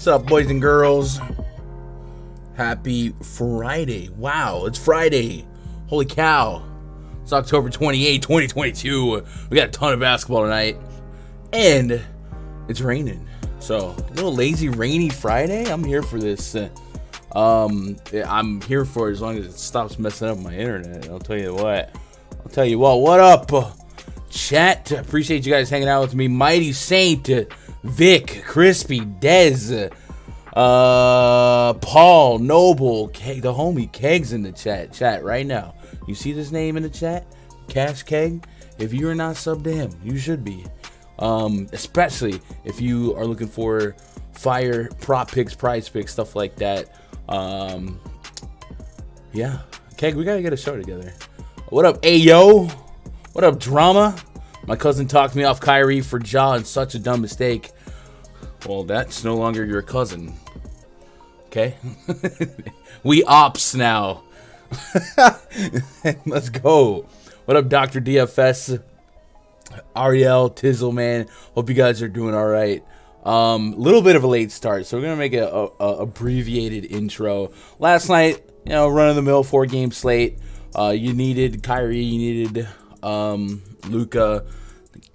What's up, boys and girls? Happy Friday. Wow, it's Friday. Holy cow. It's October 28, 2022. We got a ton of basketball tonight. And it's raining. So, a little lazy, rainy Friday. I'm here for this. I'm here for it as long as it stops messing up my internet. I'll tell you what. What up, chat? Appreciate you guys hanging out with me. Mighty Saint, Vic, Crispy, Dez, Paul, Noble, Keg, the homie Keg's in the chat right now. You see this name in the chat? Cash Keg? If you are not subbed to him, you should be. Especially if you are looking for fire prop picks, prize picks, stuff like that. Yeah. Keg, we gotta get a show together. What up, Ayo? What up, Drama? My cousin talked me off Kyrie for Ja and such a dumb mistake. Well, that's no longer your cousin. Okay? We ops now. Let's go. What up, Dr. DFS? Ariel, Tizzle, man. Hope you guys are doing all right. Little bit of a late start, so we're going to make a abbreviated intro. Last night, run-of-the-mill 4-game slate. You needed Kyrie, you needed Luka,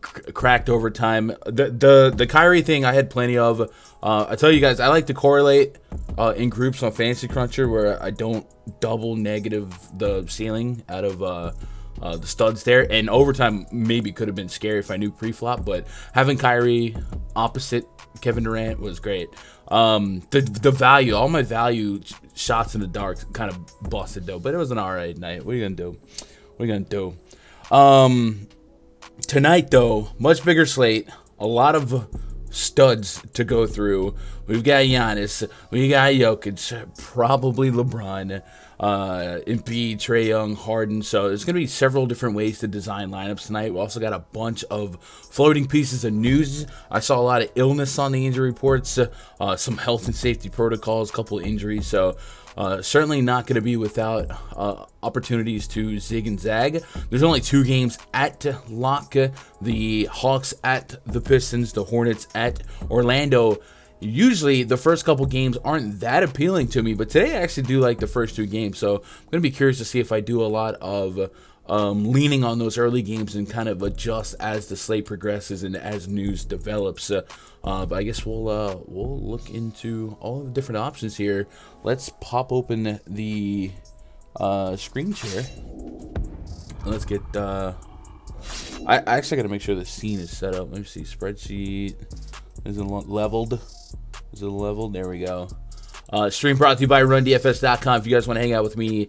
cracked overtime. The Kyrie thing I had plenty of. I tell you guys, I like to correlate in groups on Fantasy Cruncher where I don't double negative the ceiling out of the studs there. And overtime maybe could have been scary if I knew pre-flop, but having Kyrie opposite Kevin Durant was great. The value, all my value shots in the dark kind of busted though, but it was an alright night. What are you gonna do? Tonight though, much bigger slate, a lot of studs to go through. We've got Giannis, we got Jokic, probably LeBron, Embiid, Trae Young, Harden. So there's going to be several different ways to design lineups tonight. We also got a bunch of floating pieces of news. I saw a lot of illness on the injury reports, some health and safety protocols, a couple of injuries. So certainly not going to be without opportunities to zig and zag. There's only 2 games at lock. The Hawks at the Pistons, the Hornets at Orlando. Usually the first couple games aren't that appealing to me, but today I actually do like the first 2 games. So I'm going to be curious to see if I do a lot of leaning on those early games and kind of adjust as the slate progresses and as news develops. But I guess we'll look into all the different options here. Let's pop open the screen share. Let's get. I actually got to make sure the scene is set up. Let me see. Spreadsheet. Is it leveled? Is it leveled? There we go. Stream brought to you by RunDFS.com. If you guys want to hang out with me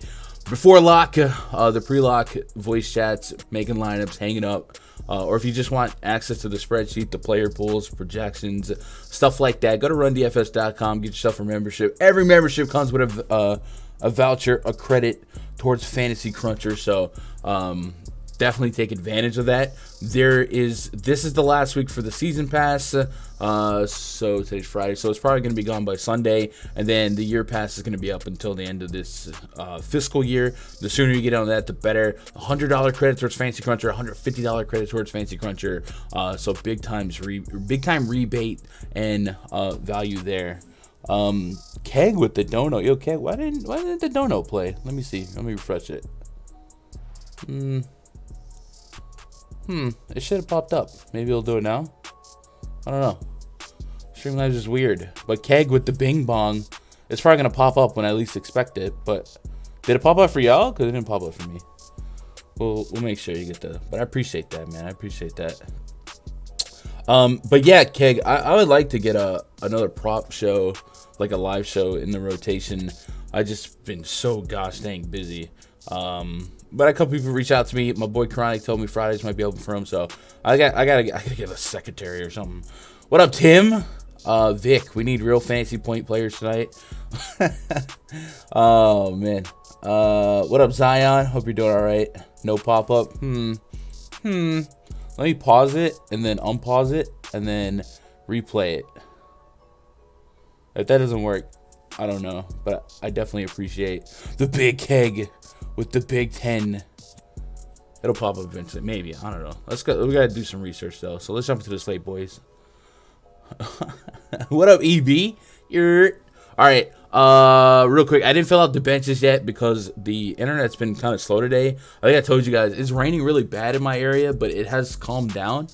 before lock, the pre-lock voice chats, making lineups, hanging up, or if you just want access to the spreadsheet, the player pools, projections, stuff like that, go to RunDFS.com. Get yourself a membership. Every membership comes with a voucher, a credit towards Fantasy Cruncher. So definitely take advantage of that. This is the last week for the season pass. So today's Friday, so it's probably going to be gone by Sunday, and then the year pass is going to be up until the end of this fiscal year. The sooner you get on that, the better. $100 credit towards Fantasy Cruncher, $150 credit towards Fantasy Cruncher. So big time rebate and value there. Keg with the dono. Yo, Keg, why didn't the dono play? Let me see. Let me refresh it. It should have popped up. Maybe it'll do it now. I don't know. Streamlabs is weird. But Keg with the Bing Bong, it's probably going to pop up when I least expect it. But did it pop up for y'all? Because it didn't pop up for me. We'll make sure you get the... But I appreciate that, man. I appreciate that. But yeah, Keg, I would like to get another prop show, like a live show in the rotation. I just been so gosh dang busy. But a couple people reached out to me. My boy Chronic told me Fridays might be open for him, so I gotta get a secretary or something. What up, Tim? Vic, we need real fantasy point players tonight. Oh man. What up, Zion? Hope you're doing all right. No pop up. Let me pause it and then unpause it and then replay it. If that doesn't work, I don't know, but I definitely appreciate the big Keg with the Big 10. It'll pop up eventually. Maybe. I don't know. Let's go. We got to do some research, though. So let's jump into the slate, boys. What up, EB? All right. Real quick. I didn't fill out the benches yet because the internet's been kind of slow today. I think I told you guys it's raining really bad in my area, but it has calmed down.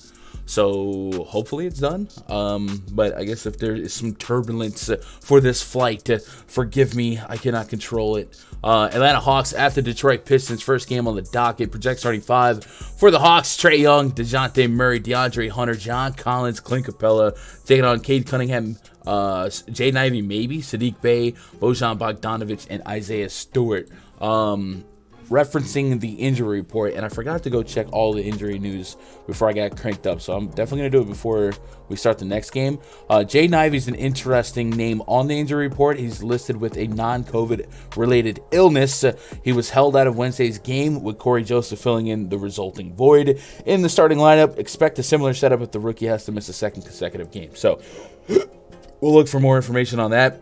So hopefully it's done. But I guess if there is some turbulence for this flight, forgive me. I cannot control it. Atlanta Hawks at the Detroit Pistons. First game on the docket. Project starting 5 for the Hawks. Trae Young, DeJounte Murray, DeAndre Hunter, John Collins, Clint Capella taking on Cade Cunningham, Jaden Ivey maybe, Sadiq Bey, Bojan Bogdanovic, and Isaiah Stewart. Referencing the injury report, and I forgot to go check all the injury news before I got cranked up, so I'm definitely going to do it before we start the next game. Jaden Ivey is an interesting name on the injury report. He's listed with a non-COVID related illness. He was held out of Wednesday's game with Corey Joseph filling in the resulting void. In the starting lineup, expect a similar setup if the rookie has to miss a second consecutive game. So we'll look for more information on that.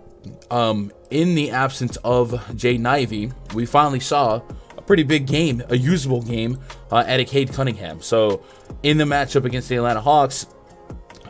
In the absence of Jaden Ivey, we finally saw pretty big game, a usable game at a Cade Cunningham. So in the matchup against the Atlanta Hawks,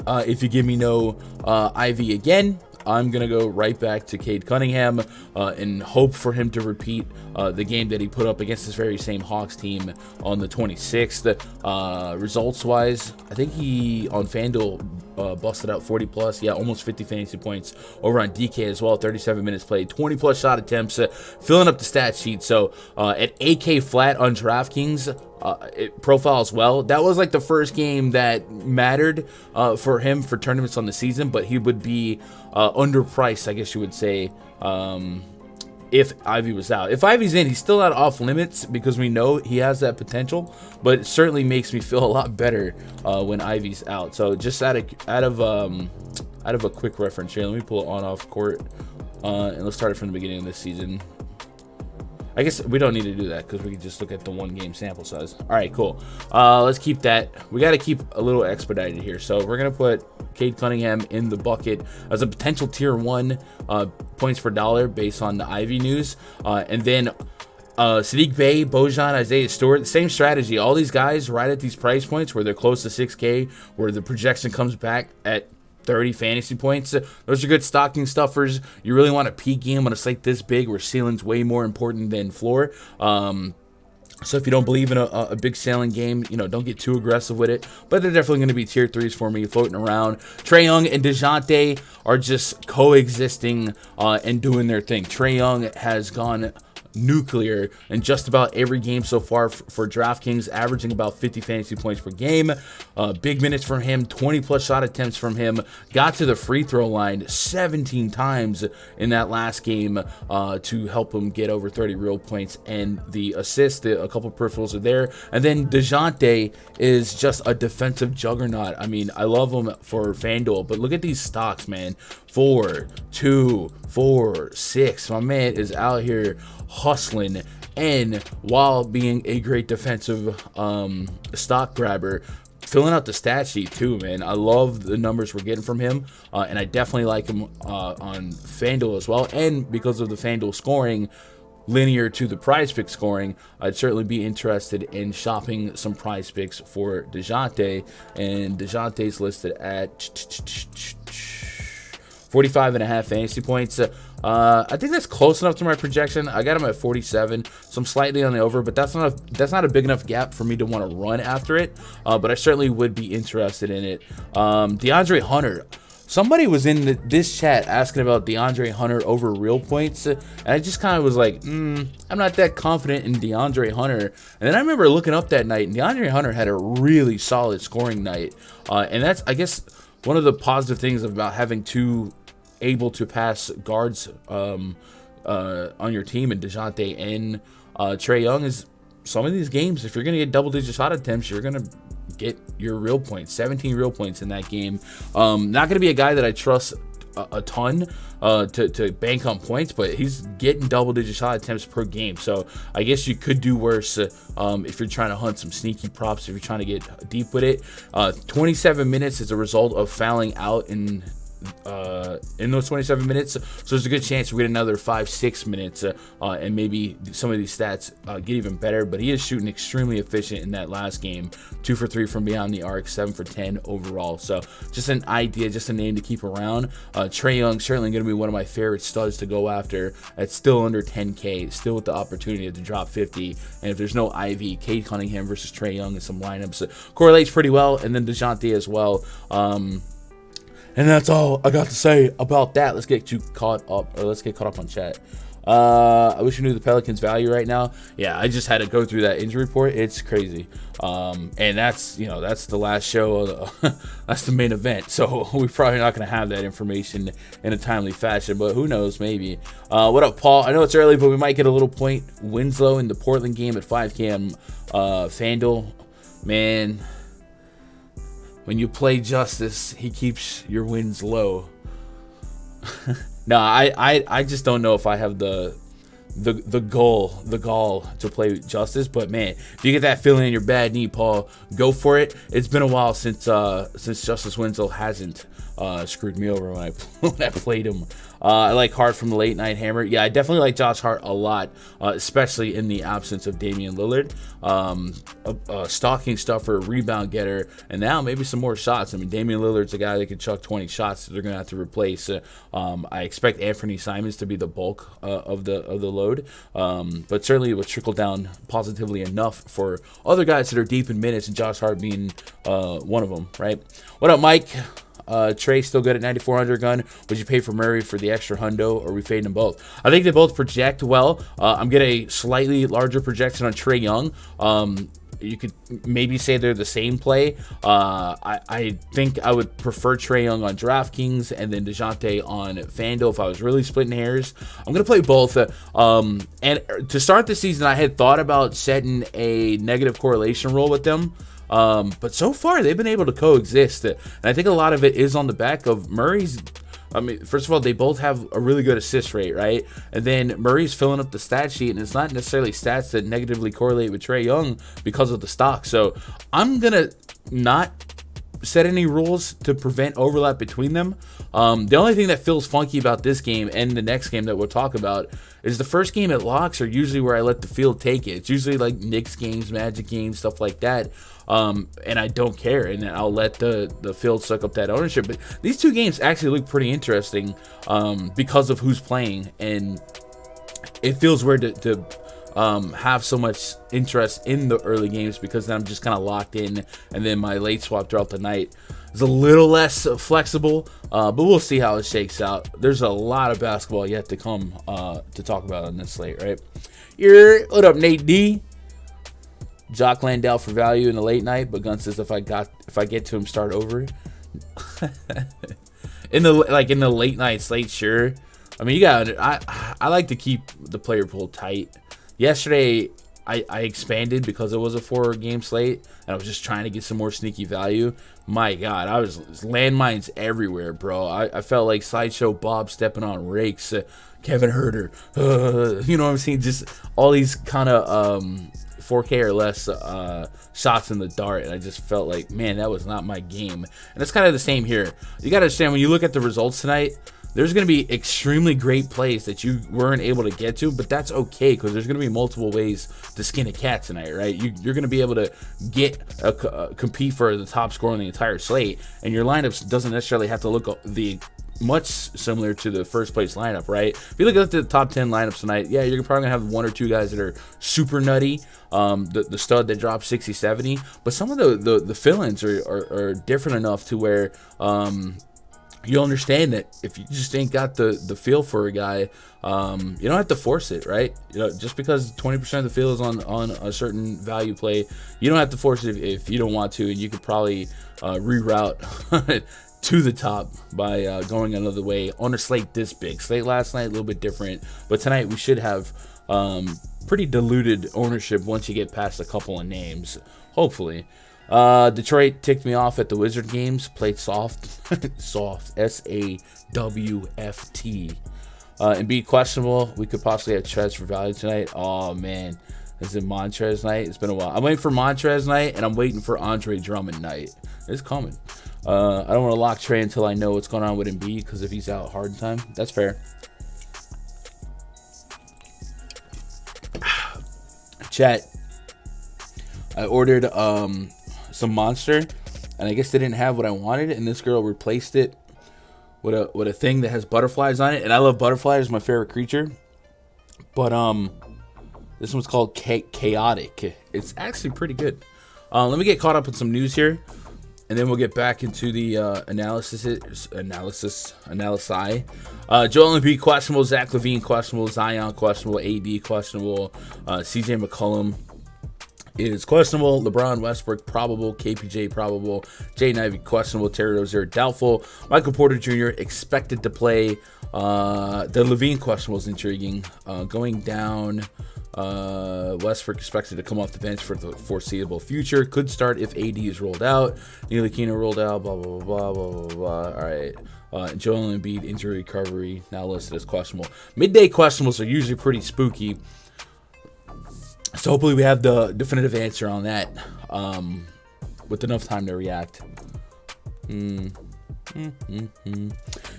if you give me no Ivy again, I'm going to go right back to Cade Cunningham and hope for him to repeat the game that he put up against this very same Hawks team on the 26th. Results-wise, I think he, on FanDuel, busted out 40+. Yeah, almost 50 fantasy points over on DK as well. 37 minutes played, 20+ shot attempts, filling up the stat sheet. So at 8K flat on DraftKings, profile as well. That was like the first game that mattered for him for tournaments on the season, but he would be underpriced, I guess you would say, if Ivy was out. If Ivy's in, he's still not off limits because we know he has that potential, but it certainly makes me feel a lot better when Ivy's out. So just out of a quick reference here, let me pull it on off court and let's start it from the beginning of this season. I guess we don't need to do that because we can just look at the 1 game sample size. All right, cool. Let's keep that. We got to keep a little expedited here. So we're going to put Cade Cunningham in the bucket as a potential tier 1 points per dollar based on the Ivy news. And then Sadiq Bey, Bojan, Isaiah Stewart, same strategy. All these guys right at these price points where they're close to 6K, where the projection comes back at 30 fantasy points. Those are good stocking stuffers. You really want a peak game on a slate this big where ceiling's way more important than floor. So if you don't believe in a big sailing game, don't get too aggressive with it. But they're definitely going to be tier 3s for me floating around. Trae Young and DeJounte are just coexisting and doing their thing. Trae Young has gone nuclear in just about every game so far for DraftKings, averaging about 50 fantasy points per game. Big minutes from him, 20+ shot attempts from him. Got to the free throw line 17 times in that last game to help him get over 30 real points. And the assist, a couple peripherals are there. And then DeJounte is just a defensive juggernaut. I mean, I love him for FanDuel, but look at these stocks, man. 4, 2, 4, 6. My man is out here hustling, and while being a great defensive stock grabber, filling out the stat sheet too, man. I love the numbers we're getting from him, and I definitely like him on FanDuel as well. And because of the FanDuel scoring linear to the PrizePicks scoring, I'd certainly be interested in shopping some PrizePicks for DeJounte, and DeJounte's listed at 45.5 fantasy points. I think that's close enough to my projection. I got him at 47, so I'm slightly on the over, but that's not a big enough gap for me to want to run after it. But I certainly would be interested in it. DeAndre Hunter. Somebody was in this chat asking about DeAndre Hunter over real points, and I just kind of was like, I'm not that confident in DeAndre Hunter. And then I remember looking up that night, and DeAndre Hunter had a really solid scoring night. And that's, I guess, one of the positive things about having two able to pass guards on your team, and DeJounte and Trae Young, is some of these games, if you're going to get double-digit shot attempts, you're going to get your real points, 17 real points in that game. Not going to be a guy that I trust a ton to bank on points, but he's getting double-digit shot attempts per game. So I guess you could do worse if you're trying to hunt some sneaky props, if you're trying to get deep with it. 27 minutes is a result of fouling out in those 27 minutes, so there's a good chance we get another 5-6 minutes, and maybe some of these stats get even better. But he is shooting extremely efficient in that last game, 2 for 3 from beyond the arc, 7 for 10 overall. So just an idea, just a name to keep around. Trae Young certainly going to be one of my favorite studs to go after. It's still under 10K, still with the opportunity to drop 50. And if there's no Ivy, Cade Cunningham versus Trae Young in some lineups correlates pretty well, and then DeJounte as well. And that's all I got to say about that. Let's get caught up on chat. I wish you knew the Pelicans' value right now. Yeah, I just had to go through that injury report. It's crazy. And that's the last show. That's the main event. So we're probably not going to have that information in a timely fashion, but who knows, maybe. What up, Paul? I know it's early, but we might get a little point. Winslow in the Portland game at 5K on FanDuel. Man, when you play Justice, he keeps your wins low. No, I just don't know if I have the gall to play Justice. But man, if you get that feeling in your bad knee, Paul, go for it. It's been a while since Justice Winslow hasn't screwed me over when I played him I like Hart from the late night hammer. Yeah, I definitely like Josh Hart a lot, especially in the absence of Damian Lillard. A stocking stuffer, rebound getter, and now maybe some more shots. I mean, Damian Lillard's a guy that can chuck 20 shots that they're going to have to replace. I expect Anthony Simons to be the bulk of the load, but certainly it will trickle down positively enough for other guys that are deep in minutes, and Josh Hart being one of them, right? What up, Mike? Trey still good at 9,400 gun. Would you pay for Murray for the extra hundo, or are we fading them both? I think they both project well. I'm getting a slightly larger projection on Trey Young. You could maybe say they're the same play. I think I would prefer Trey Young on DraftKings and then DeJounte on FanDuel if I was really splitting hairs. I'm going to play both. And to start the season, I had thought about setting a negative correlation rule with them. But so far, they've been able to coexist. And I think a lot of it is on the back of Murray's. I mean, first of all, they both have a really good assist rate, right? And then Murray's filling up the stat sheet, and it's not necessarily stats that negatively correlate with Trey Young because of the stock. So I'm going to not set any rules to prevent overlap between them. The only thing that feels funky about this game and the next game that we'll talk about is the first game at locks are usually where I let the field take it. It's usually like Knicks games, Magic games, stuff like that. And I don't care, and I'll let the field suck up that ownership. But these two games actually look pretty interesting because of who's playing, and it feels weird to have so much interest in the early games because then I'm just kind of locked in, and then my late swap throughout the night is a little less flexible, but we'll see how it shakes out. There's a lot of basketball yet to come to talk about on this slate, right? What up, Nate D? Jock Landale for value in the late night, but Gunn says if I get to him, start over. in the late night slate, sure. I mean, I like to keep the player pool tight. Yesterday, I expanded because it was a 4-game slate, and I was just trying to get some more sneaky value. My God, I was landmines everywhere, bro. I felt like Sideshow Bob stepping on rakes. Kevin Herter, you know what I'm saying? Just all these kind of 4K or less shots in the dart, and I just felt like, man, that was not my game. And it's kind of the same here. You got to understand, when you look at the results tonight, there's going to be extremely great plays that you weren't able to get to, but that's okay because there's going to be multiple ways to skin a cat tonight, right? You're going to be able to compete for the top score on the entire slate, and your lineups doesn't necessarily have to look much similar to the first place lineup, right? If you look at the top 10 lineups tonight, yeah, you're probably gonna have 1 or 2 guys that are super nutty, the stud that drops 60, 70, but some of the fill-ins are different enough to where you'll understand that if you just ain't got the feel for a guy, you don't have to force it, right? You know, just because 20% of the field is on a certain value play, you don't have to force it if you don't want to, and you could probably reroute to the top by going another way on a slate this big. Slate last night a little bit different, but tonight we should have pretty diluted ownership once you get past a couple of names, hopefully. Detroit ticked me off at the Wizard games, played soft soft, SAWFT. Embiid questionable. We could possibly have Trez for value tonight. Oh man, is it Montrez night? It's been a while. I'm waiting for Montrez night, and I'm waiting for Andre Drummond night. It's coming. I don't want to lock Trey until I know what's going on with Embiid, because if he's out hard time, that's fair. Chat. I ordered some Monster, and I guess they didn't have what I wanted, and this girl replaced it with a thing that has butterflies on it, and I love butterflies. It's my favorite creature. But this one's called Chaotic. It's actually pretty good. Let me get caught up with some news here, and then we'll get back into the analysis. Joel Embiid questionable, Zach LaVine questionable, Zion questionable, AD questionable, CJ McCollum is questionable, LeBron Westbrook probable, KPJ probable, Jaden Ivey questionable, Terry Rozier doubtful, Michael Porter Jr. expected to play. The LaVine questionable is intriguing. Going down, Westbrook expected to come off the bench for the foreseeable future. Could start if AD is rolled out. Ntilikina rolled out. Blah blah blah blah blah blah. All right. Joel Embiid injury recovery now listed as questionable. Midday questionables are usually pretty spooky. So hopefully we have the definitive answer on that with enough time to react.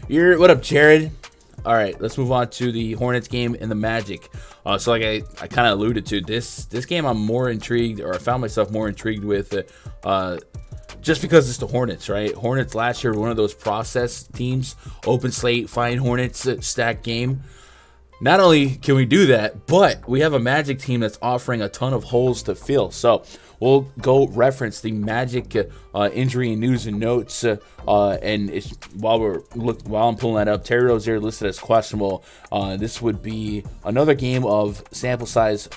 What up, Jared? All right, let's move on to the Hornets game and the Magic. So like I kind of alluded to, this game I'm more intrigued, or I found myself more intrigued with just because it's the Hornets, right? Hornets last year were one of those process teams, open slate, find Hornets, stack game. Not only can we do that, but we have a Magic team that's offering a ton of holes to fill. So we'll go reference the Magic injury and news and notes. And while I'm pulling that up, Terry Rozier listed as questionable. This would be another game of sample size,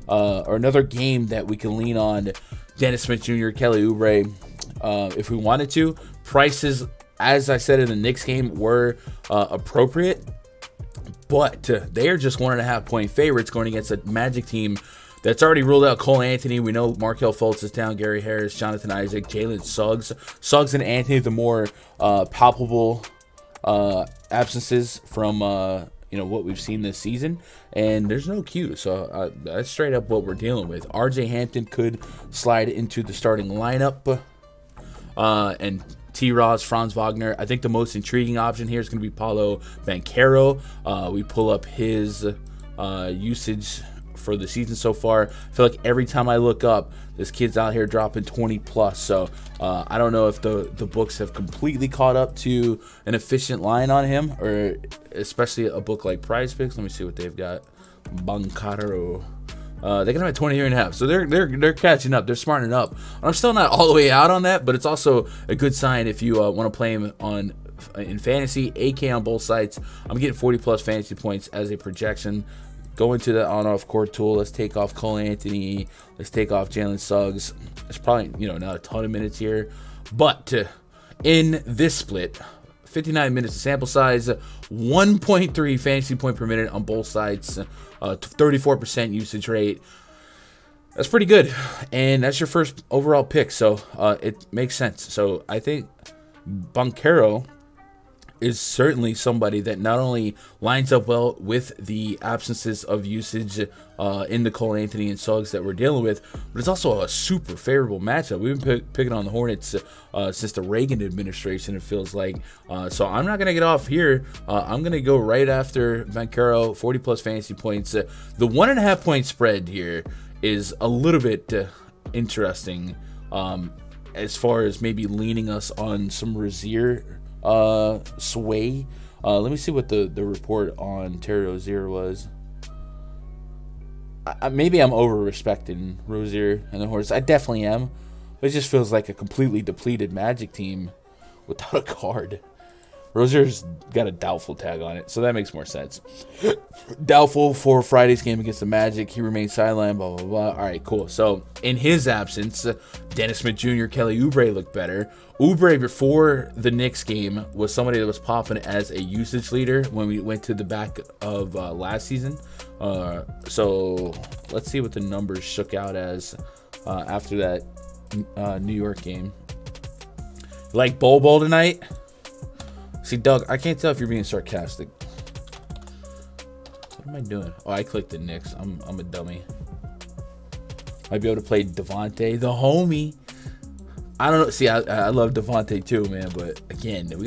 or another game that we can lean on Dennis Smith Jr., Kelly Oubre, if we wanted to. Prices, as I said in the Knicks game, were appropriate. But they are just 1.5 point favorites going against a Magic team that's already ruled out Cole Anthony. We know Markelle Fultz is down, Gary Harris, Jonathan Isaac, Jalen Suggs. Suggs and Anthony, the more palpable absences from what we've seen this season. And there's no Q, so that's straight up what we're dealing with. RJ Hampton could slide into the starting lineup. And T-Ross, Franz Wagner. I think the most intriguing option here is going to be Paolo Banchero. We pull up his usage for the season so far. I feel like every time I look up, this kid's out here dropping 20 plus. So I don't know if the books have completely caught up to an efficient line on him, or especially a book like PrizePicks. Let me see what they've got. Banchero. They got him at 23.5, so they're catching up. They're smartening up. I'm still not all the way out on that, but it's also a good sign if you want to play him in fantasy. AK on both sides. I'm getting 40 plus fantasy points as a projection. Go into the on-off court tool. Let's take off Cole Anthony. Let's take off Jalen Suggs. There's probably not a ton of minutes here, but in this split, 59 minutes of sample size, 1.3 fantasy point per minute on both sides, 34% usage rate. That's pretty good, and that's your first overall pick, so it makes sense. So I think Banchero is certainly somebody that not only lines up well with the absences of usage in the Cole Anthony and Suggs that we're dealing with, but it's also a super favorable matchup. We've been picking on the Hornets since the Reagan administration, it feels like. So I'm not going to get off here. I'm going to go right after Banchero, 40 plus fantasy points. The 1.5 point spread here is a little bit interesting as far as maybe leaning us on some Rozier sway. Let me see what the report on Terry Rozier was. Maybe I'm over-respecting Rozier and the Hornets. I definitely am. But it just feels like a completely depleted Magic team without a card. Rozier's got a doubtful tag on it, so that makes more sense. Doubtful for Friday's game against the Magic. He remains sidelined, blah, blah, blah. All right, cool. So, in his absence, Dennis Smith Jr., Kelly Oubre looked better. Oubre, before the Knicks game, was somebody that was popping as a usage leader when we went to the back of last season. So, let's see what the numbers shook out as after that New York game. Like Bowl tonight? See, Doug, I can't tell if you're being sarcastic. What am I doing? Oh, I clicked the Knicks. I'm a dummy. Might be able to play Devontae, the homie. I don't know. See, I love Devontae too, man. But again, we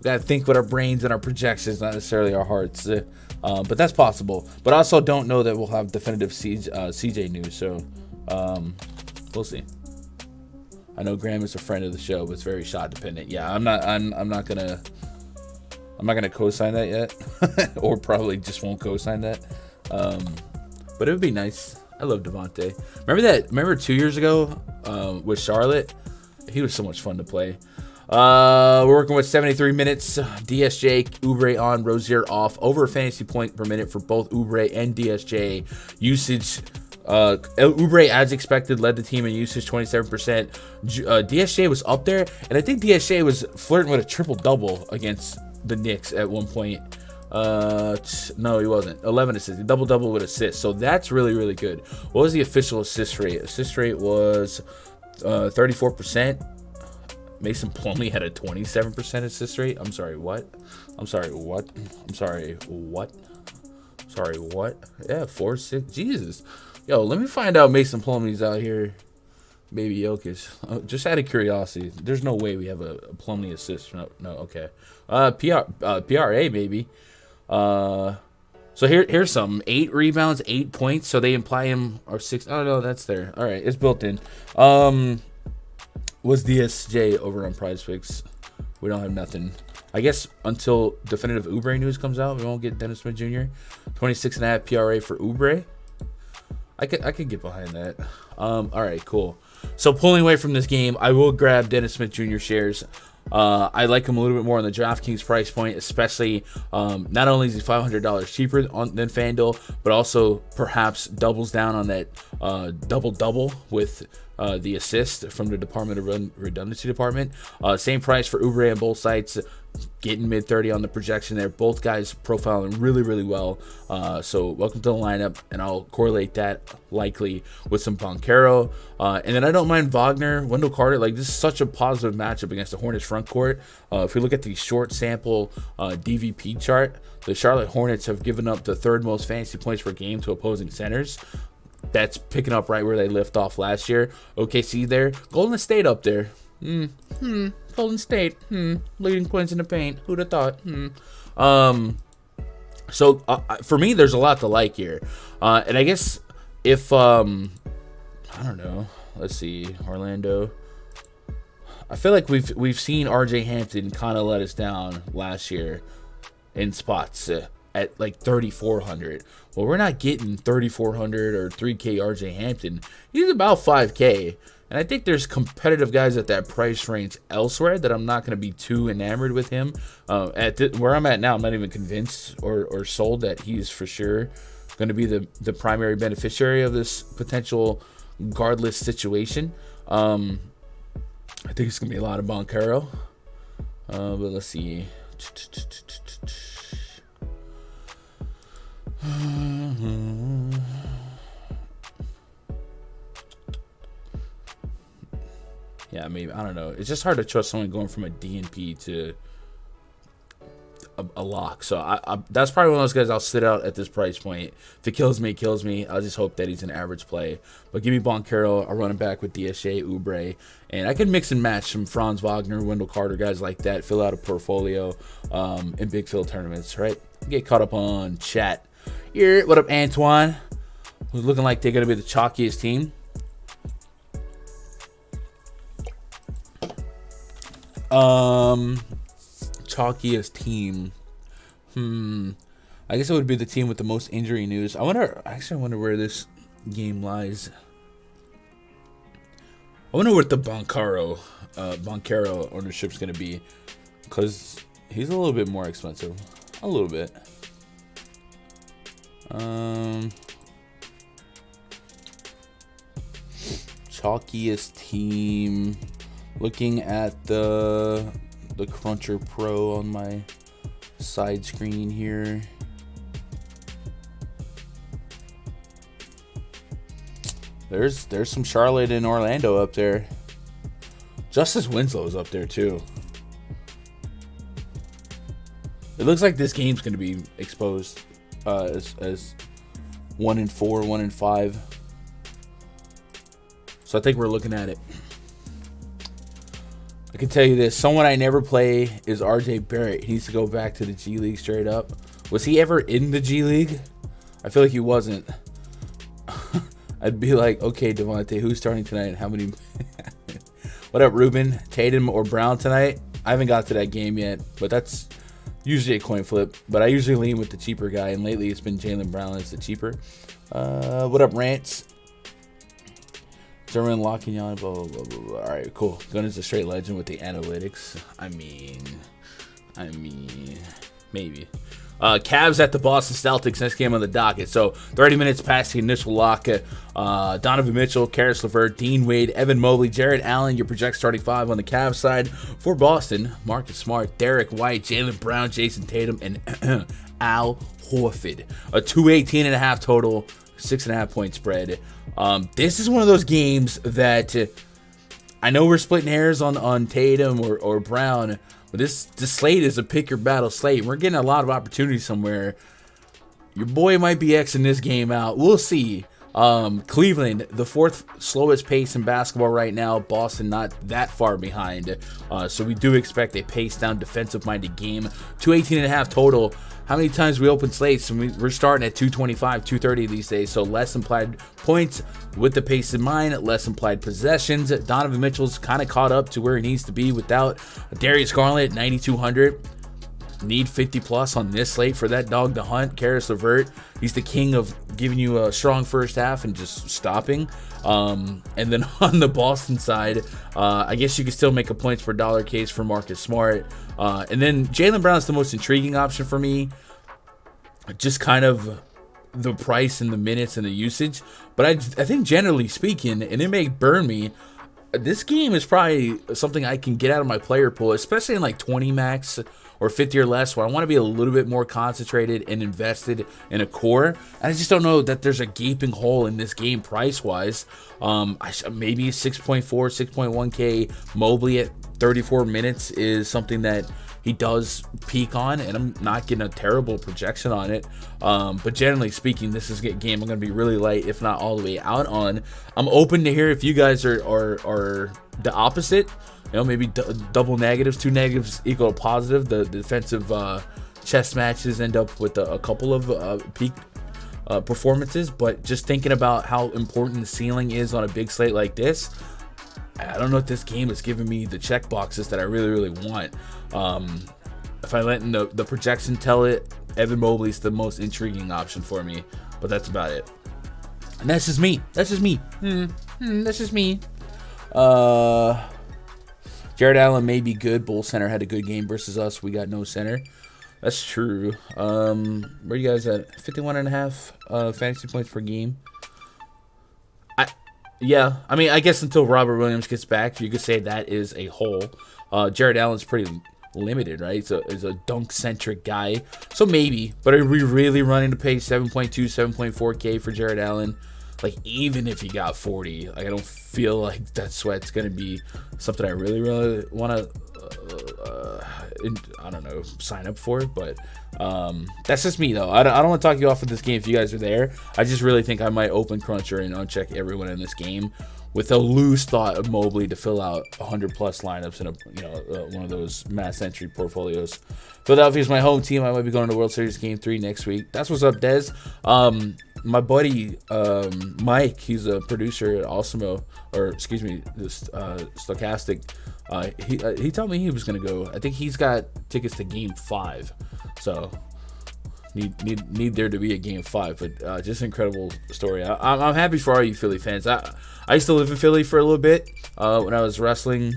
gotta think with our brains and our projections, not necessarily our hearts. But that's possible. But I also don't know that we'll have definitive CJ news. So we'll see. I know Graham is a friend of the show, but it's very shot dependent. Yeah, I'm not gonna co-sign that yet, or probably just won't co-sign that. But it would be nice. I love Devontae. Remember 2 years ago with Charlotte? He was so much fun to play. We're working with 73 minutes. DSJ, Oubre on, Rozier off. Over a fantasy point per minute for both Oubre and DSJ. Usage. Oubre, as expected, led the team in usage, 27%. DSJ was up there, and I think DSJ was flirting with a triple-double against the Knicks at one point. No, he wasn't. 11 assists. Double-double with assists. So that's really, really good. What was the official assist rate? Assist rate was 34%. Mason Plumlee had a 27% assist rate. I'm sorry, what? Yeah, 4-6. Jesus. Yo, let me find out Mason Plumlee's out here. Baby Jokic. Just out of curiosity. There's no way we have a Plumlee assist. No, okay. PRA, maybe. So here's some 8 rebounds, 8 points. So they imply him or 6. Oh no, that's there. All right, it's built in. Was DSJ over on PrizePicks? We don't have nothing. I guess until definitive Oubre news comes out, we won't get Dennis Smith Jr. 26.5 PRA for Oubre. I could get behind that. All right, cool. So pulling away from this game, I will grab Dennis Smith Jr. shares. I like him a little bit more on the DraftKings price point, especially not only is he $500 cheaper than FanDuel, but also perhaps doubles down on that double-double with the assist from the Department of Redundancy Department. Same price for Oubre on both sites, getting mid-30 on the projection there. Both guys profiling really, really well. So welcome to the lineup, and I'll correlate that likely with some Boncaro. And then I don't mind Wagner, Wendell Carter. Like, this is such a positive matchup against the Hornets front court. If we look at the short sample DVP chart, the Charlotte Hornets have given up the 3rd most fantasy points per game to opposing centers. That's picking up right where they left off last year. OKC there. Golden State up there. Golden State. Leading points in the paint. Who'd have thought? So for me, there's a lot to like here. And I guess if, I don't know. Let's see. Orlando. I feel like we've seen RJ Hampton kind of let us down last year in spots at like 3,400. Well, we're not getting 3,400 or 3K RJ Hampton. He's about 5K. And I think there's competitive guys at that price range elsewhere that I'm not going to be too enamored with him. Where I'm at now, I'm not even convinced or sold that he's for sure going to be the primary beneficiary of this potential guardless situation. I think it's going to be a lot of Boncaro. But let's see. Yeah, maybe. I don't know. It's just hard to trust someone going from a DNP to a lock. So that's probably one of those guys I'll sit out at this price point. If it kills me, it kills me. I'll just hope that he's an average play. But give me Boncaro. I'll run him back with DSJ, Oubre. And I can mix and match some Franz Wagner, Wendell Carter, guys like that. Fill out a portfolio in big field tournaments, right? Get caught up on chat. Here, what up, Antoine? Who's looking like they're going to be the chalkiest team. Chalkiest team. I guess it would be the team with the most injury news. I wonder where this game lies. I wonder what the Boncaro ownership's gonna be, because he's a little bit more expensive. A little bit. Chalkiest team. Looking at the Cruncher Pro on my side screen here. There's some Charlotte and Orlando up there. Justice Winslow's up there too. It looks like this game's going to be exposed as 1-4, 1-5. So I think we're looking at it. I can tell you this. Someone I never play is RJ Barrett. He needs to go back to the G League straight up. Was he ever in the G League? I feel like he wasn't. I'd be like, okay, Devontae, who's starting tonight? How many? What up, Ruben? Tatum or Brown tonight? I haven't got to that game yet, but that's usually a coin flip. But I usually lean with the cheaper guy, and lately it's been Jaylen Brown as the cheaper. What up, Rants? Zerman locking on, blah, blah, blah, blah, blah. All right, cool. Gun is a straight legend with the analytics. I mean, maybe. Cavs at the Boston Celtics. Next game on the docket. So 30 minutes past the initial lock. Donovan Mitchell, Karis LeVert, Dean Wade, Evan Mobley, Jared Allen. Your project starting 5 on the Cavs side. For Boston, Marcus Smart, Derek White, Jaylen Brown, Jason Tatum, and Al Horford. A 218.5 total. 6.5 point spread. This is one of those games that I know we're splitting hairs on Tatum or Brown, but this slate is a pick your battle slate. We're getting a lot of opportunities somewhere. Your boy might be Xing this game out. We'll see. Cleveland, the fourth slowest pace in basketball right now. Boston not that far behind. So we do expect a pace-down, defensive-minded game. 218.5 total. How many times we open slates? We're starting at 225, 230 these days. So less implied points with the pace in mind, less implied possessions. Donovan Mitchell's kind of caught up to where he needs to be without Darius Garland at 9,200. Need 50 plus on this slate for that dog to hunt. Karis LeVert, he's the king of giving you a strong first half and just stopping. And then on the Boston side, I guess you could still make a points per dollar case for Marcus Smart. And then Jaylen Brown's the most intriguing option for me. Just kind of the price and the minutes and the usage. But I think generally speaking, and it may burn me, this game is probably something I can get out of my player pool, especially in like 20 max or 50 or less, where I want to be a little bit more concentrated and invested in a core. And I just don't know that there's a gaping hole in this game price-wise. Maybe 6.4, 6.1K Mobley at 34 minutes is something that he does peak on, and I'm not getting a terrible projection on it. But generally speaking, this is a game I'm going to be really light, if not all the way out on. I'm open to hear if you guys are the opposite. You know, maybe double negatives, two negatives equal a positive. The defensive chess matches end up with a couple of peak performances. But just thinking about how important the ceiling is on a big slate like this, I don't know if this game is giving me the check boxes that I really, really want. If I let the projection tell it, Evan Mobley's the most intriguing option for me. But that's about it. And that's just me. That's just me. That's just me. Jared Allen may be good. Bull center had a good game versus us. We got no center. That's true. Where are you guys at? 51.5 fantasy points per game. Yeah, I mean, I guess until Robert Williams gets back, you could say that is a hole. Jared Allen's pretty limited, right? So is a dunk-centric guy. So maybe, but are we really running to pay 7.2, 7.4K for Jared Allen? Like, even if he got 40, like, I don't feel like that sweat's going to be something I really, really want to, I don't know, sign up for. But that's just me, though. I don't want to talk you off of this game if you guys are there. I just really think I might open Cruncher and uncheck everyone in this game with a loose thought of Mobley to fill out 100-plus lineups in one of those mass entry portfolios. Philadelphia's my home team. I might be going to World Series Game 3 next week. That's what's up, Dez. My buddy Mike, he's a producer at Awesemo, this Stochastic. He told me he was going to go. I think he's got tickets to Game 5. So need there to be a Game 5, but just incredible story. I'm happy for all you Philly fans. I used to live in Philly for a little bit when I was wrestling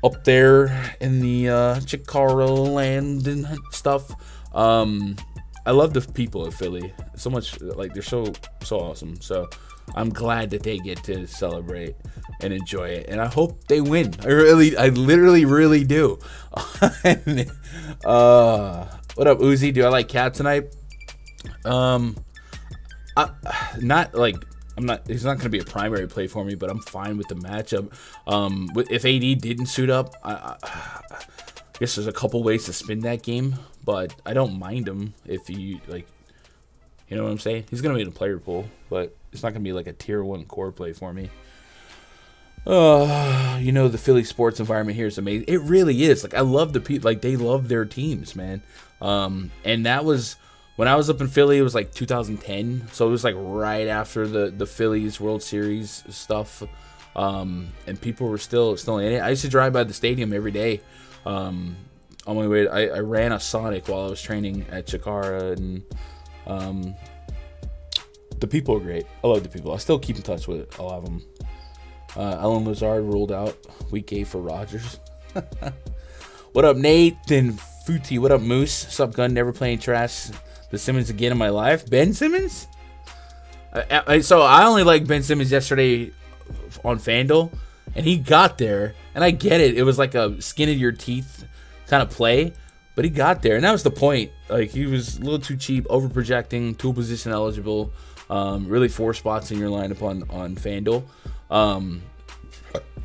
up there in the Chicago land and stuff. I love the people of Philly so much. Like, they're so awesome. So I'm glad that they get to celebrate and enjoy it, and I hope they win. I literally really do. What up, Uzi? Do I like Cat tonight? He's not going to be a primary play for me, but I'm fine with the matchup. If AD didn't suit up, I guess there's a couple ways to spin that game, but I don't mind him if you know what I'm saying? He's going to be in a player pool, but it's not going to be like a tier 1 core play for me. The Philly sports environment here is amazing. It really is. Like, I love the people. Like, they love their teams, man. And that was when I was up in Philly. It was like 2010, so it was like right after the Phillies World Series stuff. And people were still in it. I used to drive by the stadium every day. On my way, I ran a Sonic while I was training at Chikara, and the people are great. I love the people. I still keep in touch with a lot of them. Alan Lazard ruled out week 8 for Rodgers. What up, Nathan Futi? What up, Moose? Sup, Gun? Never playing trash. The Simmons again in my life. Ben Simmons? So I only liked Ben Simmons yesterday on FanDuel, and he got there. And I get it. It was like a skin of your teeth kind of play, but he got there, and that was the point. Like, he was a little too cheap, over projecting, tool position eligible. Really 4 spots in your lineup on FanDuel.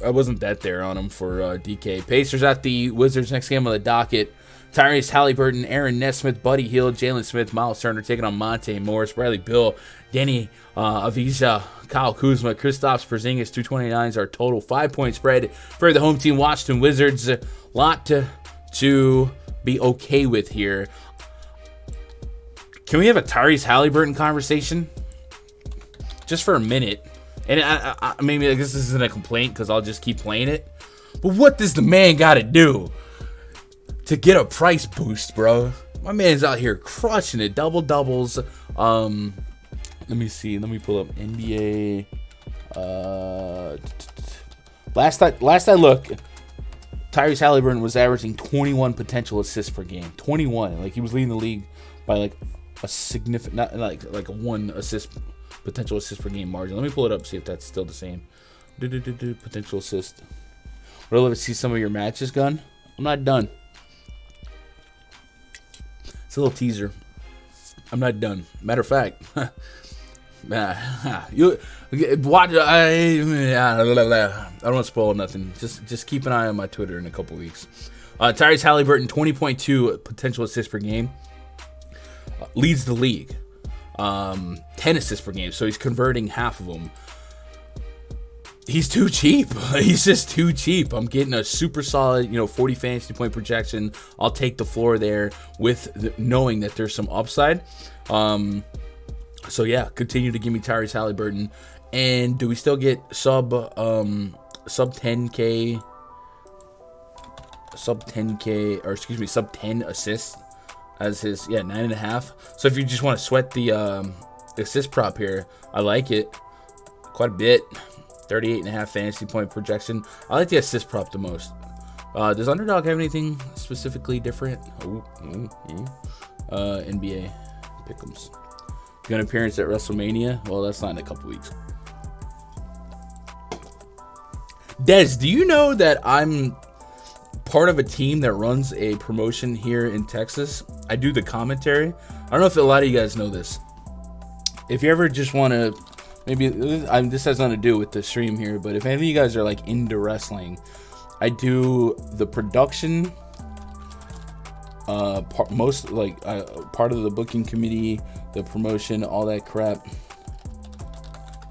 I wasn't that there on him for DK. Pacers at the Wizards. Next game on the docket. Tyrese Halliburton, Aaron Nesmith, Buddy Hield, Jalen Smith, Miles Turner taking on Monte Morris, Bradley Beal, Danny Avdija, Kyle Kuzma, Kristaps Porzingis. 229 is our total 5-point spread for the home team, Washington Wizards. A lot to be okay with here. Can we have a Tyrese Halliburton conversation just for a minute? And I maybe this isn't a complaint because I'll just keep playing it. But what does the man got to do to get a price boost, bro? My man's out here crushing it, double doubles. Let me see. Let me pull up NBA. Last I looked, Tyrese Halliburton was averaging 21 potential assists per game. 21, like he was leading the league by like a significant, not like a one potential assist per game margin. Let me pull it up, see if that's still the same. Potential assist. Would I love to see some of your matches, Gun? I'm not done. It's a little teaser. I'm not done. Matter of fact, you watch. I don't want to spoil nothing. Just keep an eye on my Twitter in a couple weeks. Tyrese Halliburton, 20.2 potential assists per game, leads the league. 10 assists per game, so he's converting half of them. He's too cheap. He's just too cheap. I'm getting a super solid, 40 fantasy point projection. I'll take the floor there with knowing that there's some upside. So yeah, continue to give me Tyrese Halliburton. And do we still get sub 10K, sub 10 assists as his 9.5. So if you just want to sweat the assist prop here, I like it quite a bit. 38.5 fantasy point projection. I like the assist prop the most. Does Underdog have anything specifically different? NBA Pick'ems. Gun appearance at WrestleMania? Well, that's not in a couple weeks. Dez, do you know that I'm part of a team that runs a promotion here in Texas? I do the commentary. I don't know if a lot of you guys know this. If you ever just want to, maybe this has nothing to do with the stream here, but if any of you guys are like into wrestling, I do the production, part of the booking committee, the promotion, all that crap.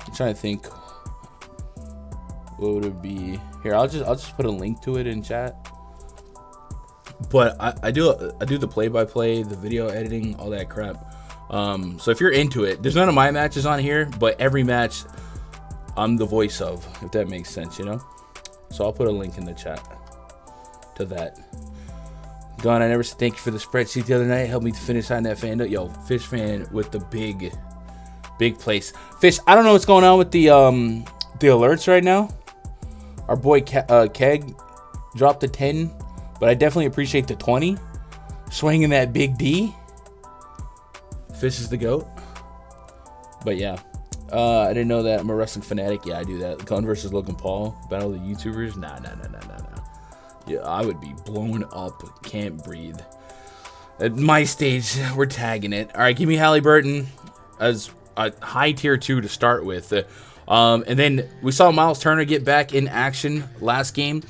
I'm trying to think, what would it be? Here, I'll just put a link to it in chat. But I do the play-by-play, the video editing, all that crap. So if you're into it, there's none of my matches on here, but every match I'm the voice of, if that makes sense, So I'll put a link in the chat to that. Gun, I never said thank you for the spreadsheet the other night. Helped me to finish on that FanDuel. Yo, Fish fan with the big place. Fish, I don't know what's going on with the alerts right now. Our boy Keg dropped the 10, but I definitely appreciate the 20. Swinging that big D. Fish is the GOAT. But yeah, I didn't know that. I'm a wrestling fanatic. Yeah, I do that. Gun versus Logan Paul. Battle of the YouTubers. Nah. Yeah, I would be blown up. Can't breathe. At my stage, we're tagging it. All right, give me Halliburton as a high tier 2 to start with. And then we saw Miles Turner get back in action last game.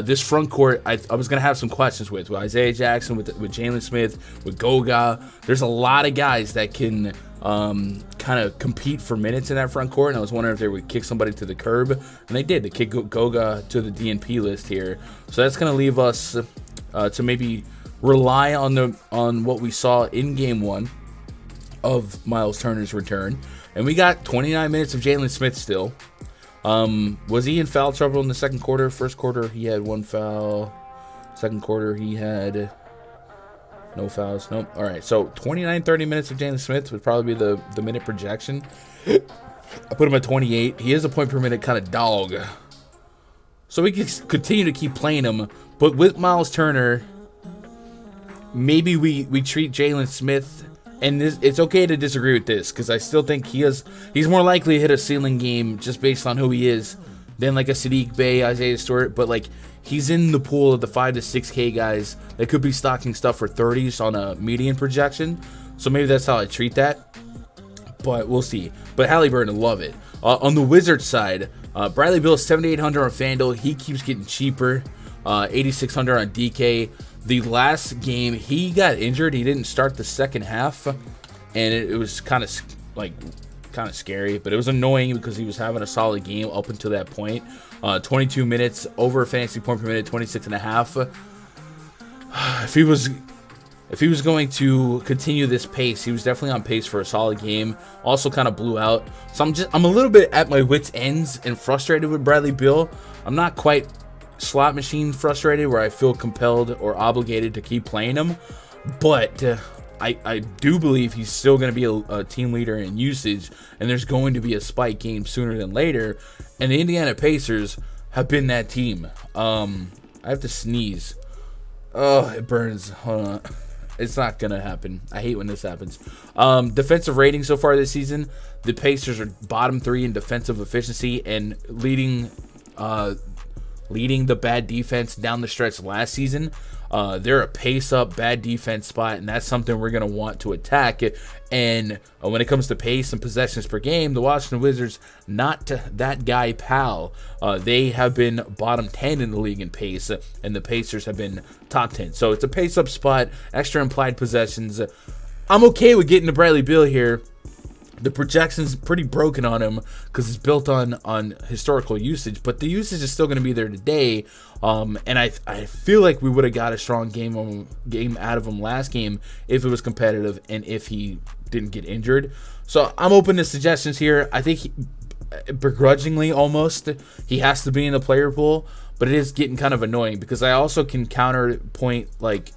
This front court, I was going to have some questions with Isaiah Jackson, with Jalen Smith, with Goga. There's a lot of guys that can kind of compete for minutes in that front court, and I was wondering if they would kick somebody to the curb, and they did. They kicked Goga to the DNP list here. So that's going to leave us to maybe rely on what we saw in Game 1 of Miles Turner's return. And we got 29 minutes of Jalen Smith still. Was he in foul trouble in the second quarter? First quarter, he had 1 foul. Second quarter, he had no fouls. Nope. All right, so 29, 30 minutes of Jalen Smith would probably be the minute projection. I put him at 28. He is a point per minute kind of dog. So we can continue to keep playing him. But with Miles Turner, maybe we treat Jalen Smith. And it's okay to disagree with this, because I still think he's more likely to hit a ceiling game just based on who he is than like a Sadiq Bey, Isaiah Stewart. But like, he's in the pool of the 5 to 6K guys that could be stocking stuff for 30s on a median projection. So maybe that's how I treat that. But we'll see. But Halliburton, love it. On the Wizards side, Bradley Beal 7,800 on FanDuel. He keeps getting cheaper. 8,600 on DK. The last game, he got injured. He didn't start the second half, and it was kind of scary, but it was annoying because he was having a solid game up until that point. 22 minutes, over fantasy point per minute, 26 and a half. If he was going to continue this pace, he was definitely on pace for a solid game. Also kind of blew out. So I'm a little bit at my wits' ends and frustrated with Bradley Beal. I'm not quite slot machine frustrated where I feel compelled or obligated to keep playing him, but I do believe he's still going to be a team leader in usage, and there's going to be a spike game sooner than later, and the Indiana Pacers have been that team. I have to sneeze. Oh, it burns. Hold on. It's not going to happen. I hate when this happens. Defensive rating so far this season, the Pacers are bottom 3 in defensive efficiency and leading the bad defense down the stretch last season. They're a pace-up, bad defense spot, and that's something we're going to want to attack. And when it comes to pace and possessions per game, the Washington Wizards, not that guy, pal. They have been bottom 10 in the league in pace, and the Pacers have been top 10. So it's a pace-up spot, extra implied possessions. I'm okay with getting to Bradley Beal here. The projection's pretty broken on him because it's built on historical usage, but the usage is still going to be there today. And I feel like we would have got a strong game out of him last game if it was competitive and if he didn't get injured. So I'm open to suggestions here. I think begrudgingly almost he has to be in the player pool, but it is getting kind of annoying because I also can counterpoint, like,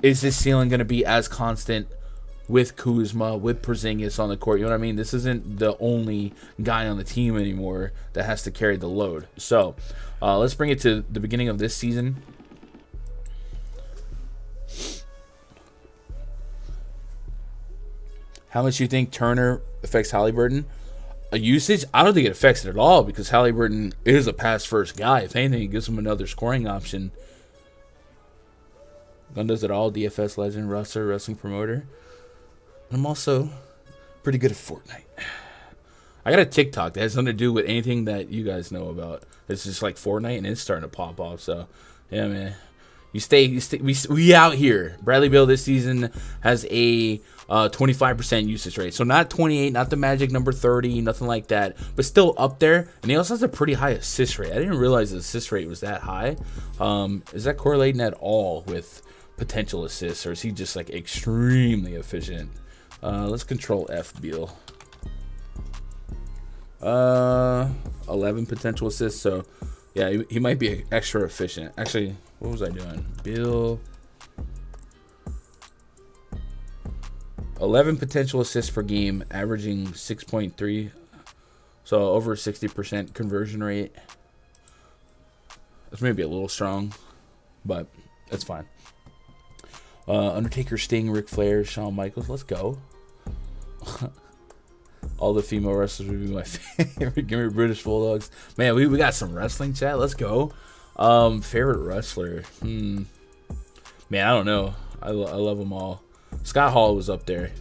is this ceiling going to be as constant with Kuzma, with Porzingis on the court? You know what I mean? This isn't the only guy on the team anymore that has to carry the load. So let's bring it to the beginning of this season. How much do you think Turner affects Halliburton? A usage? I don't think it affects it at all because Halliburton is a pass-first guy. If anything, it gives him another scoring option. Gun does it all. DFS legend, wrestler, wrestling promoter. I'm also pretty good at Fortnite. I got a TikTok that has nothing to do with anything that you guys know about. It's just like Fortnite, and it's starting to pop off. So, yeah, man. You stay. We out here. Bradley Beal this season has a 25% usage rate. So not 28, not the magic number 30, nothing like that, but still up there. And he also has a pretty high assist rate. I didn't realize the assist rate was that high. Is that correlating at all with potential assists, or is he just like extremely efficient? Let's control F Beal. 11 potential assists. So yeah, he might be extra efficient. Actually, what was I doing? Beal. 11 potential assists per game, averaging 6.3. So over 60% conversion rate. That's maybe a little strong, but that's fine. Undertaker, Sting, Ric Flair, Shawn Michaels. Let's go. All the female wrestlers would be my favorite. Give me British Bulldogs. Man, we got some wrestling chat. Let's go. Favorite wrestler. Man, I don't know. I love them all. Scott Hall was up there.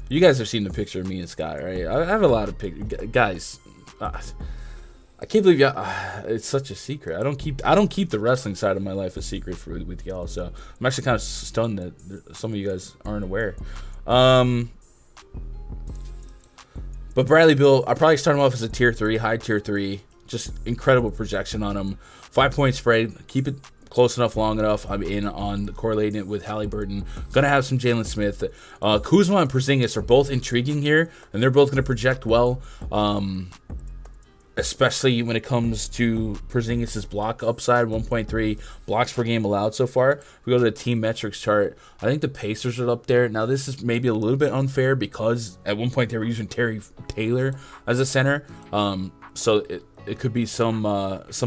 You guys have seen the picture of me and Scott, right? I have a lot of pictures. Guys, I can't believe y'all. It's such a secret. I don't keep the wrestling side of my life a secret with y'all. So I'm actually kind of stunned that some of you guys aren't aware. But Bradley Beal, I probably start him off as a tier 3, high tier 3. Just incredible projection on him. 5-point spread. Keep it close enough, long enough. I'm in on correlating it with Halliburton. Gonna have some Jalen Smith. Kuzma and Porzingis are both intriguing here, and they're both gonna project well. Especially when it comes to Porzingis' block upside, 1.3 blocks per game allowed so far. If we go to the team metrics chart, I think the Pacers are up there. Now, this is maybe a little bit unfair because at one point they were using Terry Taylor as a center. So it could be some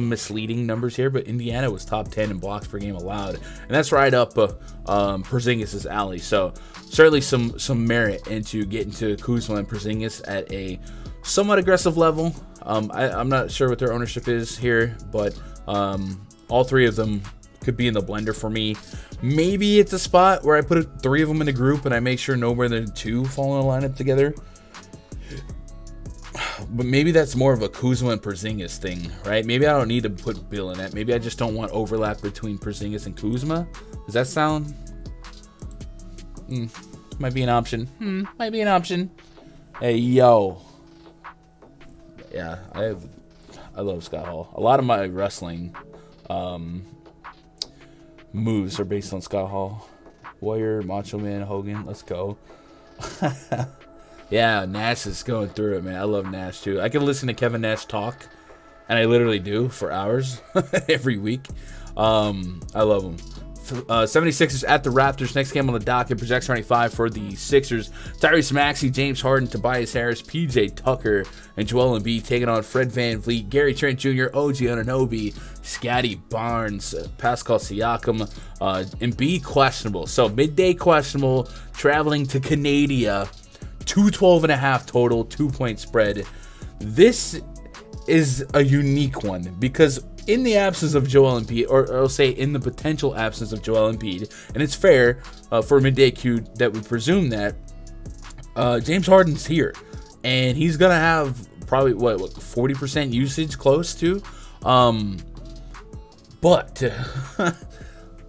misleading numbers here, but Indiana was top 10 in blocks per game allowed, and that's right up Porzingis' alley. So certainly some merit into getting to Kuzma and Porzingis at a somewhat aggressive level. I'm not sure what their ownership is here, but all three of them could be in the blender for me. Maybe it's a spot where I put 3 of them in a group and I make sure no more than 2 fall in a lineup together. But maybe that's more of a Kuzma and Porzingis thing, right? Maybe I don't need to put Bill in it. Maybe I just don't want overlap between Porzingis and Kuzma. Does that sound? Might be an option. Might be an option. Hey, yo. Yeah, I love Scott Hall. A lot of my wrestling moves are based on Scott Hall. Warrior, Macho Man, Hogan. Let's go. Yeah, Nash is going through it, man. I love Nash, too. I can listen to Kevin Nash talk, and I literally do for hours every week. I love him. 76ers at the Raptors. Next game on the docket. Projection 25 for the Sixers. Tyrese Maxey, James Harden, Tobias Harris, PJ Tucker, and Joel Embiid taking on Fred VanVleet, Gary Trent Jr., OG Anunoby, Scotty Barnes, Pascal Siakam, Embiid questionable. So midday questionable, traveling to Canada. 212.5 total, 2-point spread. This is a unique one because in the absence of Joel Embiid, or I'll say in the potential absence of Joel Embiid, and it's fair for a midday Q that we presume that James Harden's here, and he's gonna have probably what 40% usage, close to. But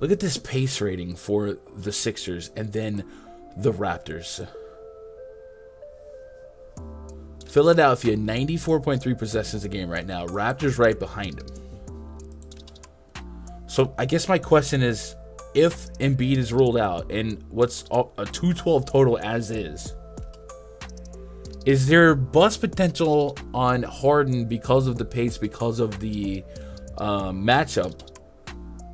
look at this pace rating for the Sixers and then the Raptors. Philadelphia, 94.3 possessions a game right now. Raptors right behind him. So I guess my question is, if Embiid is ruled out and what's a 212 total as is there bust potential on Harden because of the pace, because of the matchup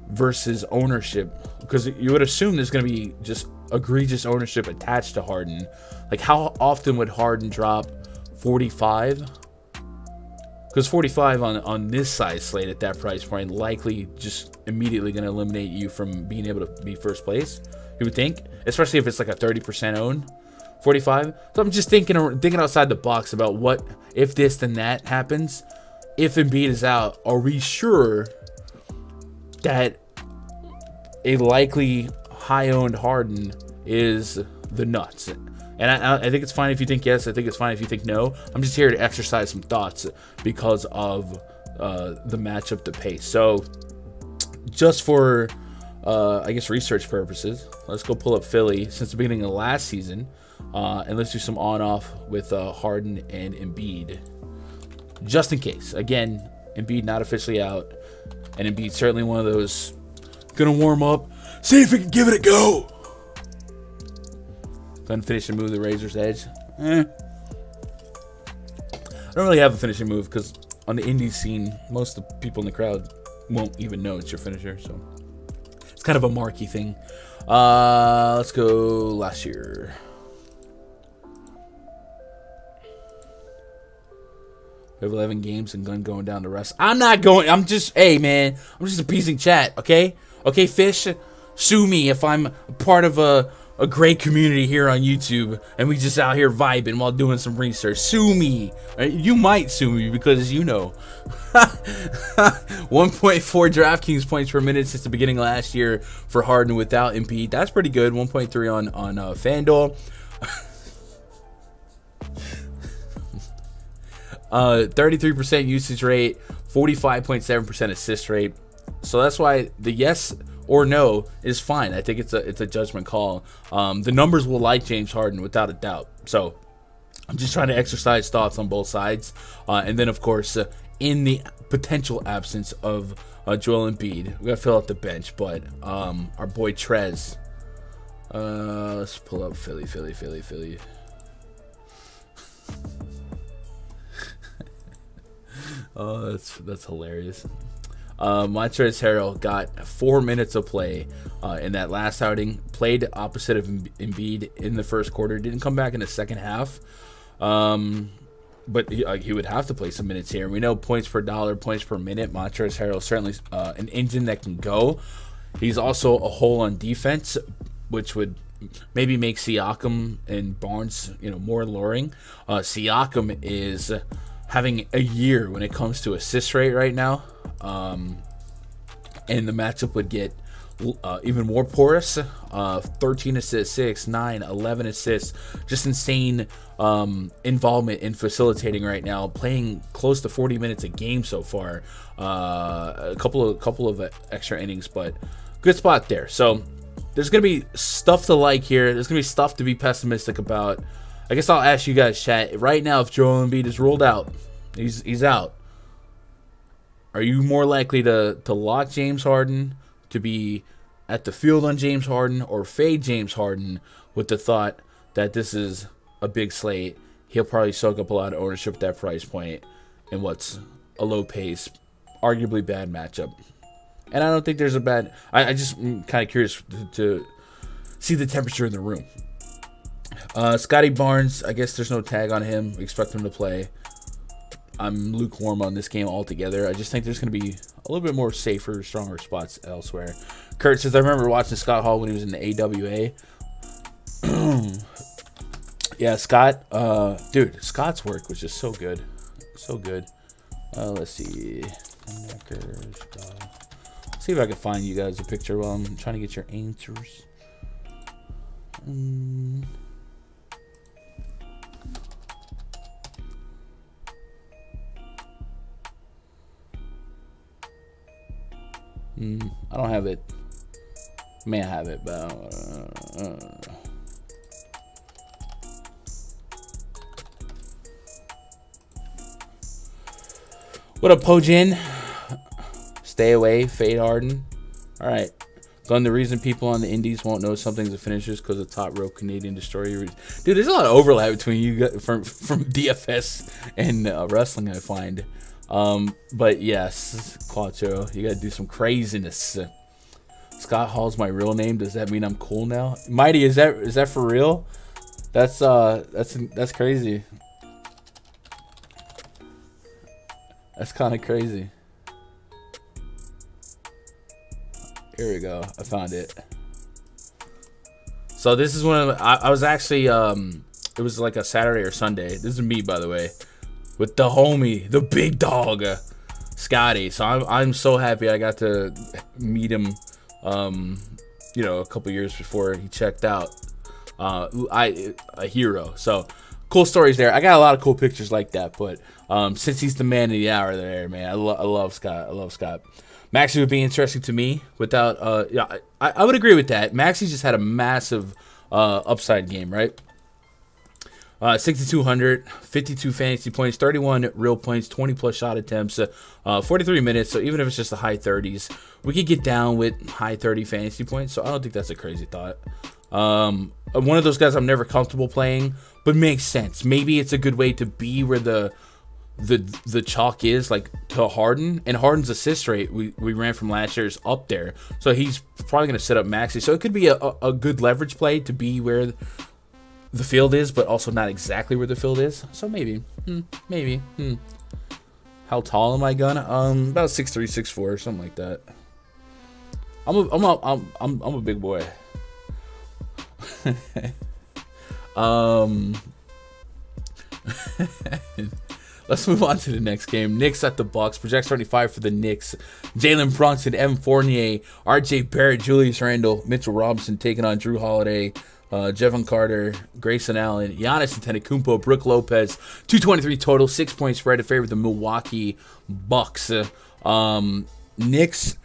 versus ownership? Because you would assume there's going to be just egregious ownership attached to Harden. Like, how often would Harden drop 45? Because 45 on this size slate at that price point likely just immediately going to eliminate you from being able to be first place, you would think, especially if it's like a 30% own. 45. So I'm just thinking outside the box about what if this then that happens. If Embiid is out, are we sure that a likely high-owned Harden is the nuts? And I think it's fine if you think yes. I think it's fine if you think no. I'm just here to exercise some thoughts because of the matchup, the pace. So just for, I guess, research purposes, let's go pull up Philly since the beginning of last season. And let's do some on-off with Harden and Embiid. Just in case. Again, Embiid not officially out. And Embiid certainly one of those gonna warm up. See if we can give it a go. Gonna finish and move the Razor's Edge. I don't really have a finishing move because on the indie scene, most of the people in the crowd won't even know it's your finisher. So it's kind of a marquee thing. Let's go last year. We have 11 games and gun going down the rest. I'm not going. I'm just, hey, man. I'm just appeasing chat, okay? Okay, Fish? Sue me if I'm part of a great community here on YouTube and we just out here vibing while doing some research. Sue me. Right? You might sue me because you know. 1.4 DraftKings points per minute since the beginning of last year for Harden without Embiid. That's pretty good. 1.3 on FanDuel. 33% usage rate, 45.7% assist rate. So that's why the yes or no is fine. I think it's a judgment call. The numbers will like James Harden without a doubt. So I'm just trying to exercise thoughts on both sides. And then, of course, in the potential absence of Joel Embiid, we got to fill out the bench. But our boy Trez. Let's pull up Philly. Oh, that's hilarious. Montrezl Harrell got 4 minutes of play in that last outing. Played opposite of Embiid in the first quarter. Didn't come back in the second half. But he would have to play some minutes here. We know points per dollar, points per minute. Montrezl Harrell certainly an engine that can go. He's also a hole on defense, which would maybe make Siakam and Barnes, more alluring. Siakam is having a year when it comes to assist rate right now. And the matchup would get even more porous. 13 assists, 6, 9, 11 assists. Just insane involvement in facilitating right now. Playing close to 40 minutes a game so far. A couple of extra innings, but good spot there. So there's going to be stuff to like here. There's going to be stuff to be pessimistic about. I guess I'll ask you guys, chat. Right now, if Joel Embiid is ruled out, he's out. Are you more likely to lock James Harden, to be at the field on James Harden, or fade James Harden with the thought that this is a big slate? He'll probably soak up a lot of ownership at that price point in what's a low pace, arguably bad matchup. And I don't think there's a bad... I just am kind of curious to see the temperature in the room. Scotty Barnes, I guess there's no tag on him. We expect him to play. I'm lukewarm on this game altogether. I just think there's going to be a little bit more safer, stronger spots elsewhere. Kurt says, I remember watching Scott Hall when he was in the AWA. Yeah, Scott. Dude, Scott's work was just so good. So good. Let's see. See if I can find you guys a picture while I'm trying to get your answers. I don't have it. May I have it, but what up, Pojin? Stay away, fade Harden. All right. Glenn, the reason people on the indies won't know something's a finisher is because of top rope Canadian destroyer. Dude, there's a lot of overlap between you guys from DFS and wrestling, I find. But yes, Quattro, you gotta do some craziness. Scott Hall's my real name. Does that mean I'm cool now? Mighty, is that for real? That's crazy. That's kind of crazy. Here we go. I found it. So this is one of the, I was actually it was like a Saturday or Sunday. This is me, by the way, with the homie, the big dog, Scotty. So I'm so happy I got to meet him, a couple years before he checked out. A hero. So cool stories there. I got a lot of cool pictures like that. But since he's the man of the hour there, man, I love Scott. I love Scott. Maxey would be interesting to me without. I would agree with that. Maxey just had a massive upside game, right? 6,200, 52 fantasy points, 31 real points, 20 plus shot attempts, 43 minutes. So even if it's just the high 30s, we could get down with high 30 fantasy points. So I don't think that's a crazy thought. One of those guys I'm never comfortable playing, but makes sense. Maybe it's a good way to be where the chalk is, like to Harden, and Harden's assist rate we ran from last year's up there, so he's probably going to set up Maxey. So it could be a good leverage play to be where the field is, but also not exactly where the field is. So maybe. How tall am I gonna? About 6'3", 6'4", something like that. I'm a big boy. Let's move on to the next game. Knicks at the Bucks. Project 35 for the Knicks. Jalen Brunson, Evan Fournier, RJ Barrett, Julius Randle, Mitchell Robinson taking on Drew Holiday, Jevon Carter, Grayson Allen, Giannis Antetokounmpo, Brook Lopez. 223 total, 6-point spread in favor of the Milwaukee Bucks. Knicks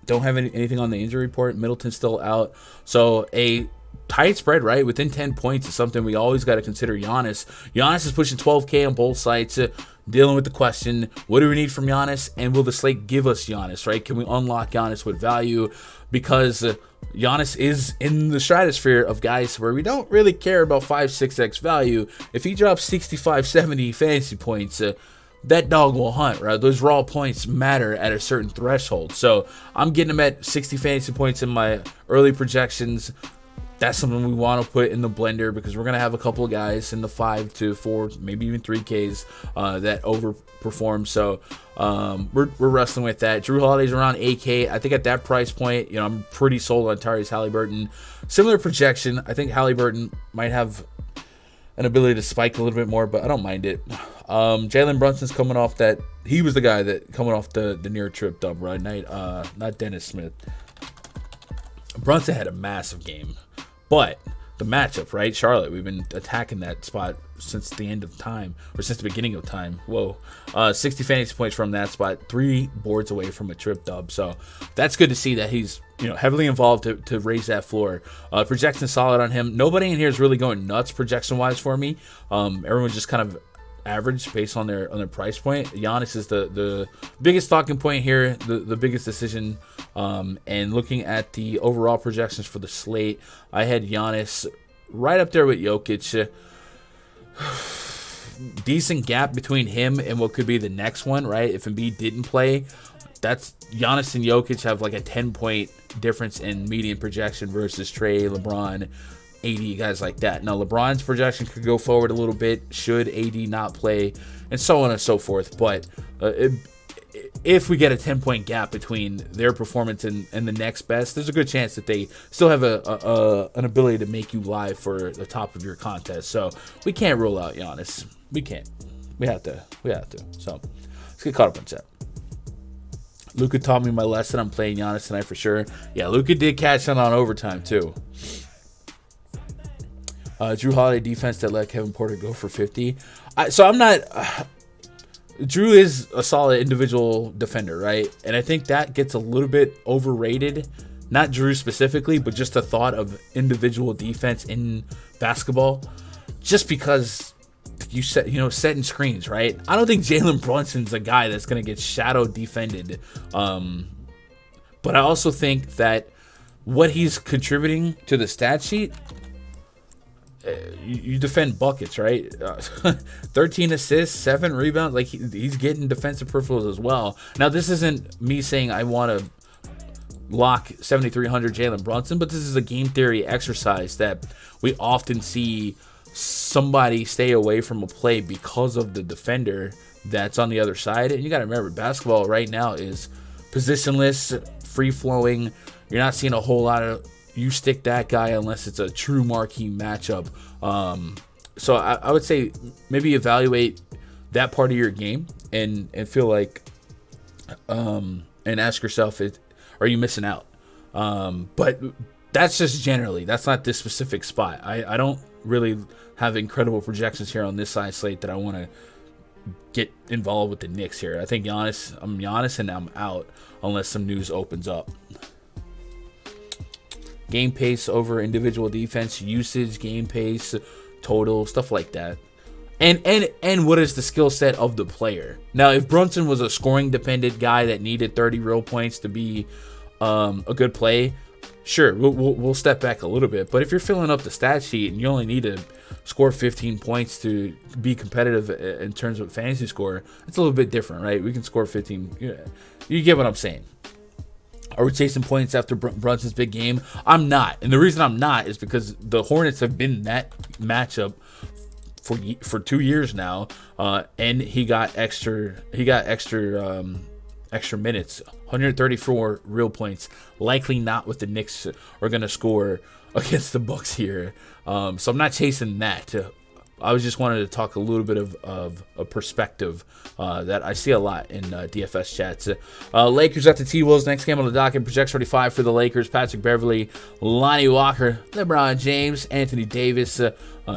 don't have anything on the injury report. Middleton's still out. So a tight spread, right? Within 10 points is something we always got to consider. Giannis is pushing 12K on both sides, dealing with the question, what do we need from Giannis, and will the slate give us Giannis, right? Can we unlock Giannis with value? Because Giannis is in the stratosphere of guys where we don't really care about 5-6x value. If he drops 65, 70 fantasy points, that dog will hunt, right? Those raw points matter at a certain threshold. So I'm getting him at 60 fantasy points in my early projections. That's something we want to put in the blender because we're going to have a couple of guys in the 5 to 4, maybe even 3Ks that overperform. So we're wrestling with that. Drew Holiday's around 8K. I think at that price point, I'm pretty sold on Tyrese Halliburton. Similar projection. I think Halliburton might have an ability to spike a little bit more, but I don't mind it. Jalen Brunson's coming off that. He was the guy that coming off the near trip dub, right? Not Dennis Smith. Brunson had a massive game, but the matchup, right? Charlotte, we've been attacking that spot since the end of time, or since the beginning of time. 60 fantasy points from that spot, 3 boards away from a trip dub. So that's good to see that he's heavily involved to raise that floor. Projection solid on him. Nobody in here is really going nuts projection wise for me. Everyone's just kind of average based on their price point. Giannis is the biggest talking point here, the biggest decision. And looking at the overall projections for the slate, I had Giannis right up there with Jokic. Decent gap between him and what could be the next one, right? If Embiid didn't play, that's Giannis and Jokic have like a 10-point difference in median projection versus Trey, LeBron, AD, guys like that. Now, LeBron's projection could go forward a little bit should AD not play, and so on and so forth. But if we get a 10-point gap between their performance and the next best, there's a good chance that they still have an ability to make you live for the top of your contest. So we can't rule out Giannis. We can't. We have to. So let's get caught up on chat. Luka taught me my lesson. I'm playing Giannis tonight for sure. Yeah, Luka did catch on overtime too. Drew Holiday defense that let Kevin Porter go for 50. So I'm not. Drew is a solid individual defender, right? And I think that gets a little bit overrated. Not Drew specifically, but just the thought of individual defense in basketball. Just because you setting screens, right? I don't think Jalen Brunson's a guy that's going to get shadow defended. But I also think that what he's contributing to the stat sheet, you defend buckets, right? 13 assists, 7 rebounds. Like he's getting defensive peripherals as well. Now, this isn't me saying I want to lock 7,300 Jalen Brunson, but this is a game theory exercise that we often see somebody stay away from a play because of the defender that's on the other side. And you got to remember, basketball right now is positionless, free-flowing. You're not seeing a whole lot of you stick that guy unless it's a true marquee matchup. So I would say maybe evaluate that part of your game and feel like and ask yourself, are you missing out? But that's just generally. That's not this specific spot. I don't really have incredible projections here on this side slate that I want to get involved with the Knicks here. I think I'm Giannis and I'm out unless some news opens up. Game pace over individual defense, usage, game pace, total, stuff like that. And what is the skill set of the player? Now, if Brunson was a scoring dependent guy that needed 30 real points to be a good play, sure, we'll step back a little bit. But if you're filling up the stat sheet and you only need to score 15 points to be competitive in terms of fantasy score, it's a little bit different, right? We can score 15. You get what I'm saying. Are we chasing points after Brunson's big game? I'm not. And the reason I'm not is because the Hornets have been that matchup for 2 years now. And he got extra minutes, 134 real points. Likely not what the Knicks are going to score against the Bucks here. So I'm not chasing that. I was just wanted to talk a little bit of a perspective that I see a lot in DFS chats. Lakers at the T-Wolves. Next game on the docket. Projects 35 for the Lakers. Patrick Beverley, Lonnie Walker, LeBron James, Anthony Davis,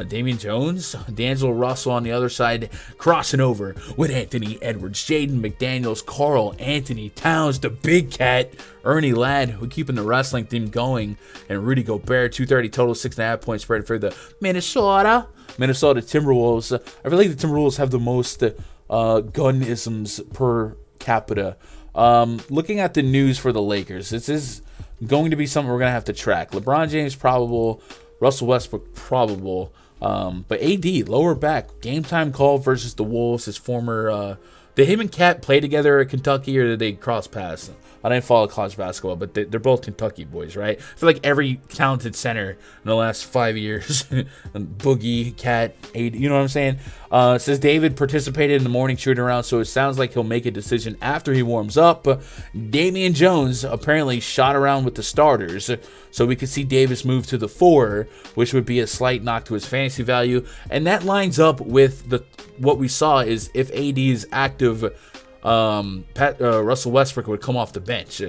Damian Jones, D'Angelo Russell on the other side, crossing over with Anthony Edwards, Jaden McDaniels, Karl Anthony Towns, the Big Cat, Ernie Ladd, who keeping the wrestling theme going, and Rudy Gobert. 230 total, 6.5 point spread for the Minnesota Timberwolves. I feel like the Timberwolves have the most gun-isms per capita. Looking at the news for the Lakers, this is going to be something we're going to have to track. LeBron James probable, Russell Westbrook probable, but AD, lower back, game time call versus the Wolves. His former, did him and Cat play together at Kentucky, or did they cross paths? I didn't follow college basketball, but they're both Kentucky boys, right? I feel like every talented center in the last 5 years, Boogie, Cat, AD, you know what I'm saying? It says David participated in the morning shooting around, so it sounds like he'll make a decision after he warms up. Damian Jones apparently shot around with the starters, so we could see Davis move to the 4, which would be a slight knock to his fantasy value. And that lines up with what we saw is if AD is active, Russell Westbrook would come off the bench.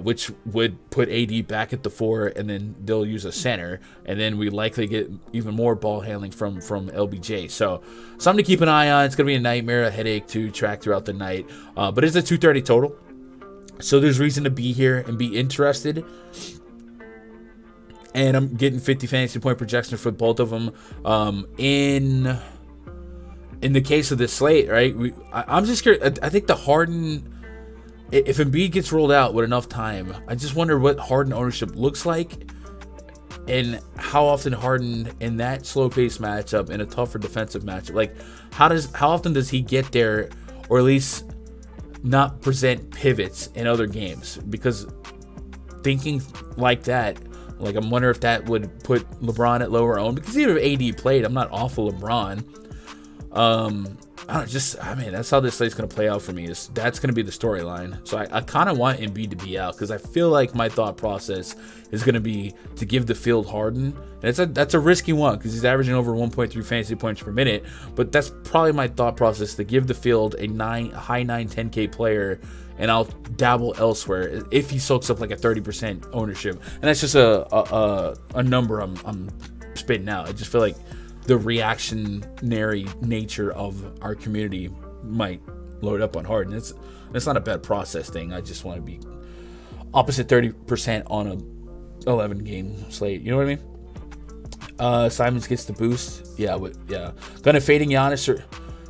which would put AD back at the 4, and then they'll use a center, and then we likely get even more ball handling from LBJ. So something to keep an eye on. It's going to be a nightmare, a headache to track throughout the night, but it's a 230 total. So there's reason to be here and be interested. And I'm getting 50 fantasy point projections for both of them. In the case of this slate, right? I'm just curious. I think the Harden, if Embiid gets rolled out with enough time, I just wonder what Harden ownership looks like, and how often Harden in that slow-paced matchup, in a tougher defensive matchup, like how often does he get there, or at least not present pivots in other games? Because thinking like that, like I'm wondering if that would put LeBron at lower owned, because even if AD played, I'm not off of LeBron. That's how this slate's going to play out for me. That's going to be the storyline. So I kind of want Embiid to be out, because I feel like my thought process is going to be to give the field Harden. And that's a risky one, because he's averaging over 1.3 fantasy points per minute. But that's probably my thought process, to give the field a high 10K player, and I'll dabble elsewhere if he soaks up like a 30% ownership. And that's just a number I'm spitting out. I just feel like the reactionary nature of our community might load up on Harden. It's not a bad process thing. I just want to be opposite 30% on a 11 game slate. You know what I mean? Simons gets the boost. Yeah. Gonna fading Giannis, or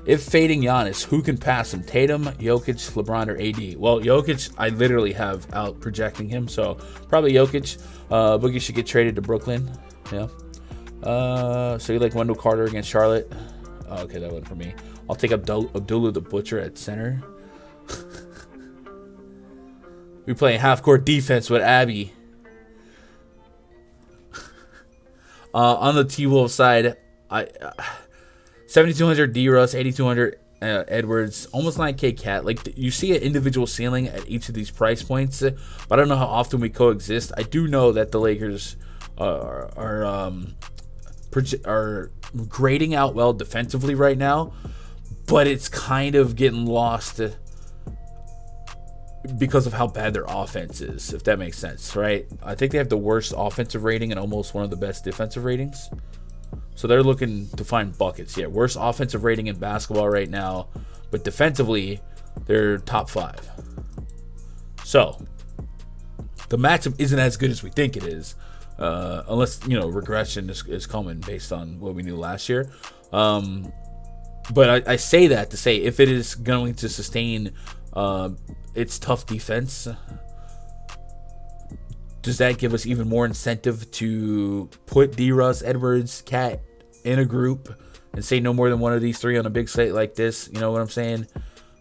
if fading Giannis, who can pass him? Tatum, Jokic, LeBron, or AD? Well, Jokic, I literally have out projecting him, so probably Jokic. Boogie should get traded to Brooklyn. Yeah. So you like Wendell Carter against Charlotte? Oh, okay, that wasn't for me. I'll take Abdullah the Butcher at center. We playing half-court defense with Abby. On the T-Wolves side, 7,200 D-Russ, 8,200 Edwards, almost 9K Cat. Like, you see an individual ceiling at each of these price points, but I don't know how often we coexist. I do know that the Lakers are grading out well defensively right now, but it's kind of getting lost because of how bad their offense is, if that makes sense, right? I think they have the worst offensive rating and almost one of the best defensive ratings. So they're looking to find buckets. Yeah, worst offensive rating in basketball right now, but defensively, they're top 5. So the matchup isn't as good as we think it is, unless, regression is coming based on what we knew last year. But I say that to say, if it is going to sustain its tough defense, does that give us even more incentive to put D-Russ, Edwards, Cat in a group and say no more than one of these three on a big slate like this? You know what I'm saying?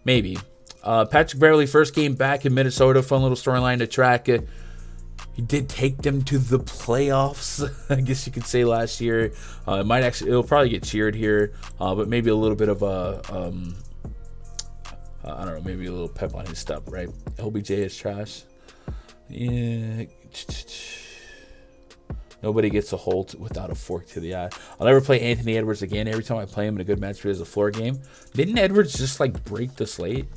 Maybe. Patrick Beverley, first game back in Minnesota. Fun little storyline to track. He did take them to the playoffs, I guess you could say, last year. It'll probably get cheered here, but maybe a little bit of a, I don't know, maybe a little pep on his step, right? LBJ is trash. Yeah. Nobody gets a hold without a fork to the eye. I'll never play Anthony Edwards again. Every time I play him in a good match, there's a floor game. Didn't Edwards just break the slate?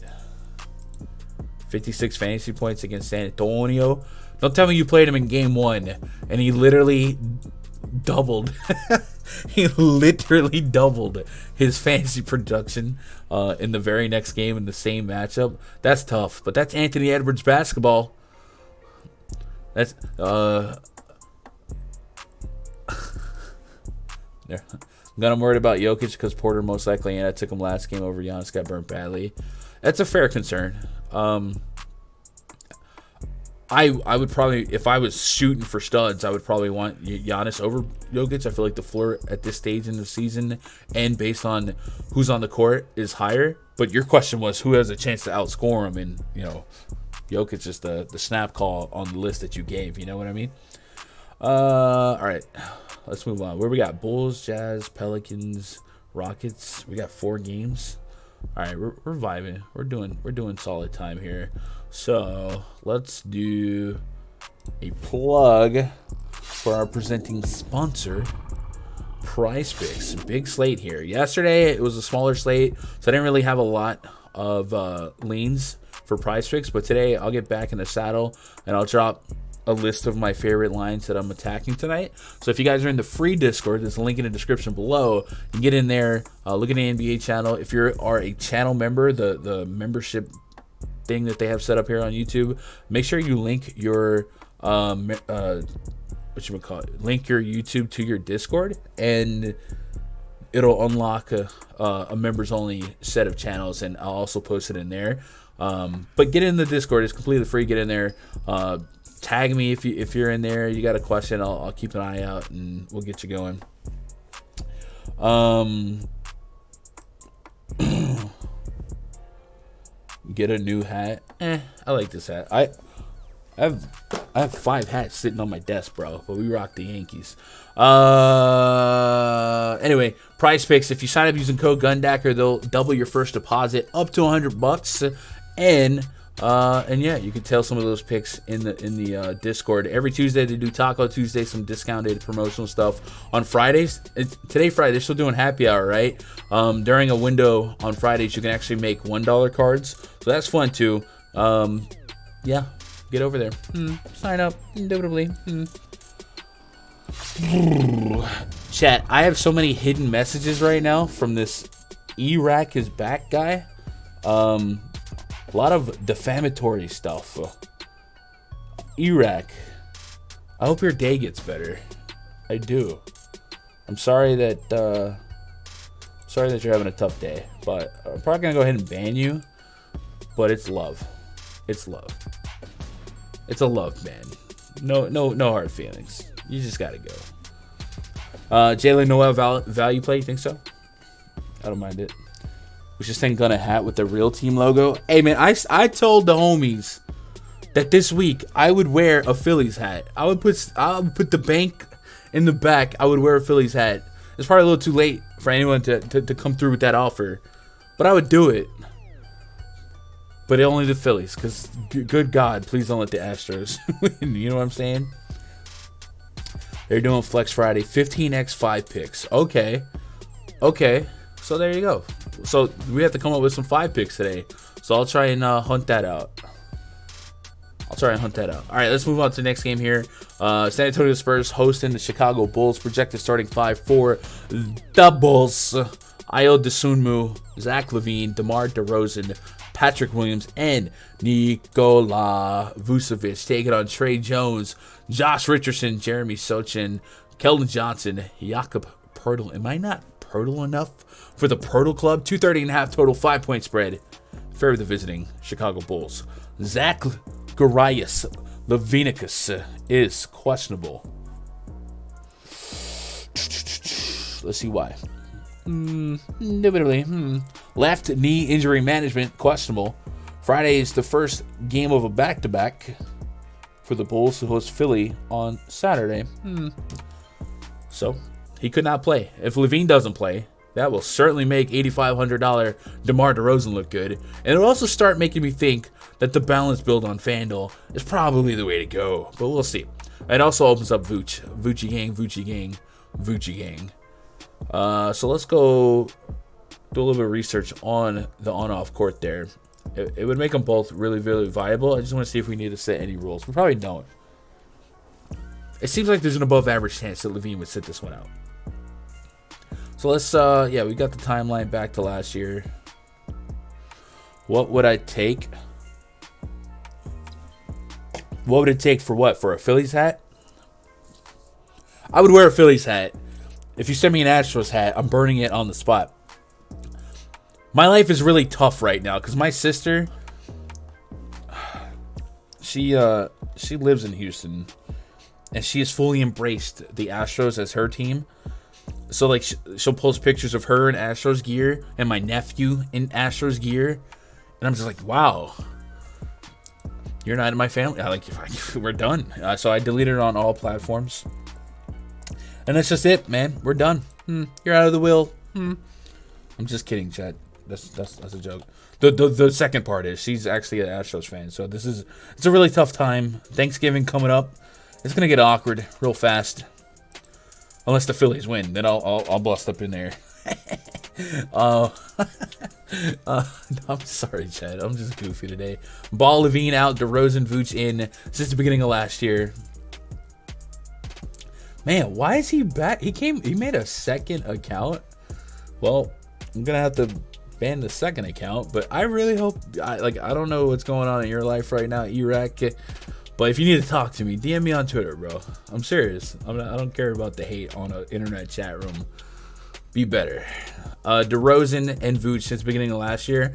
56 fantasy points against San Antonio. Don't tell me you played him in game 1 and he literally doubled. He literally doubled his fantasy production in the very next game in the same matchup. That's tough, but that's Anthony Edwards basketball. That's I'm worried about Jokic because Porter most likely, and I took him last game over Giannis, got burnt badly. That's a fair concern. I would probably, if I was shooting for studs, I would probably want Giannis over Jokic. I feel like the floor at this stage in the season and based on who's on the court is higher. But your question was who has a chance to outscore him, and Jokic is the snap call on the list that you gave. You know what I mean? All right, let's move on. Where we got? Bulls, Jazz, Pelicans, Rockets. We got 4 games. All right, we're vibing. We're doing solid time here. So let's do a plug for our presenting sponsor, PrizePicks. Big slate here. Yesterday it was a smaller slate, so I didn't really have a lot of leans for PrizePicks, but today I'll get back in the saddle and I'll drop a list of my favorite lines that I'm attacking tonight. So if you guys are in the free Discord, there's a link in the description below. You can get in there, look at the NBA channel. If you are a channel member, the membership thing that they have set up here on YouTube, make sure you link your link your YouTube to your Discord, and it'll unlock a members only set of channels, and I'll also post it in there. But get in the Discord, it's completely free. Get in there. Tag me if you're in there. You got a question, I'll keep an eye out and we'll get you going. Get a new hat. I like this hat. I have 5 hats sitting on my desk, bro. But we rock the Yankees. Anyway, PrizePicks. If you sign up using code GUNDACKER, they'll double your first deposit up to $100. And yeah, you can tell some of those picks in the Discord. Every Tuesday they do Taco Tuesday, some discounted promotional stuff. On Fridays, today Friday, they're still doing happy hour, right? During a window on Fridays, you can actually make $1 cards, so that's fun too. Yeah, get over there. Sign up, indubitably. Chat, I have so many hidden messages right now from this Iraq is back guy. A lot of defamatory stuff. Iraq, I hope your day gets better. I do. I'm sorry that you're having a tough day, but I'm probably gonna go ahead and ban you. But it's love. It's love. It's a love ban. No hard feelings. You just gotta go. Jalen Noel value play. You think so? I don't mind it. Was just saying, gonna hat with the real team logo. Hey man, I told the homies that this week I would wear a Phillies hat. I would put the bank in the back. I would wear a Phillies hat. It's probably a little too late for anyone to come through with that offer, but I would do it. But only the Phillies, because good God, please don't let the Astros win. You know what I'm saying? They're doing Flex Friday, 15x 5 picks. Okay. So there you go. So we have to come up with some 5 picks today. So I'll try and hunt that out. All right, let's move on to the next game here. San Antonio Spurs hosting the Chicago Bulls. Projected starting 5 for the Bulls. Ayo Dosunmu, Zach LaVine, DeMar DeRozan, Patrick Williams, and Nikola Vucevic. Taking on Trey Jones, Josh Richardson, Jeremy Sochin, Keldon Johnson, Jakob Poeltl. Am I not Poeltl enough for the Poeltl Club? 230.5 total, 5-point spread. Favor the visiting Chicago Bulls. Zach Garius Levinicus is questionable. Let's see why. Left knee injury management, questionable. Friday is the first game of a back-to-back for the Bulls to host Philly on Saturday. So he could not play. If LaVine doesn't play, that will certainly make $8,500 DeMar DeRozan look good. And it'll also start making me think that the balance build on FanDuel is probably the way to go. But we'll see. It also opens up Vooch. Voochie gang. So let's go do a little bit of research on the on-off court there. It would make them both really, really viable. I just want to see if we need to set any rules. We probably don't. It seems like there's an above-average chance that LaVine would sit this one out. So let's, we got the timeline back to last year. What would I take? What would it take for what? For a Phillies hat? I would wear a Phillies hat. If you send me an Astros hat, I'm burning it on the spot. My life is really tough right now because my sister, she lives in Houston, and she has fully embraced the Astros as her team. So like she'll post pictures of her in Astros gear and my nephew in Astros gear, and I'm just like, wow, you're not in my family. We're done. So I deleted it on all platforms. And that's just it, man. We're done. You're out of the will. I'm just kidding, Chad. That's a joke. The second part is she's actually an Astros fan, so it's a really tough time. Thanksgiving coming up. It's gonna get awkward real fast. Unless the Phillies win, then I'll bust up in there. uh, I'm sorry, Chad. I'm just goofy today. Ball, Levine out, DeRozan, Vooch in since the beginning of last year. Man, why is he back? He made a second account. Well, I'm gonna have to ban the second account, but I really hope. I don't know what's going on in your life right now, Iraq. But if you need to talk to me, DM me on Twitter, bro. I'm serious. I don't care about the hate on an internet chat room. Be better. DeRozan and Vooch since the beginning of last year.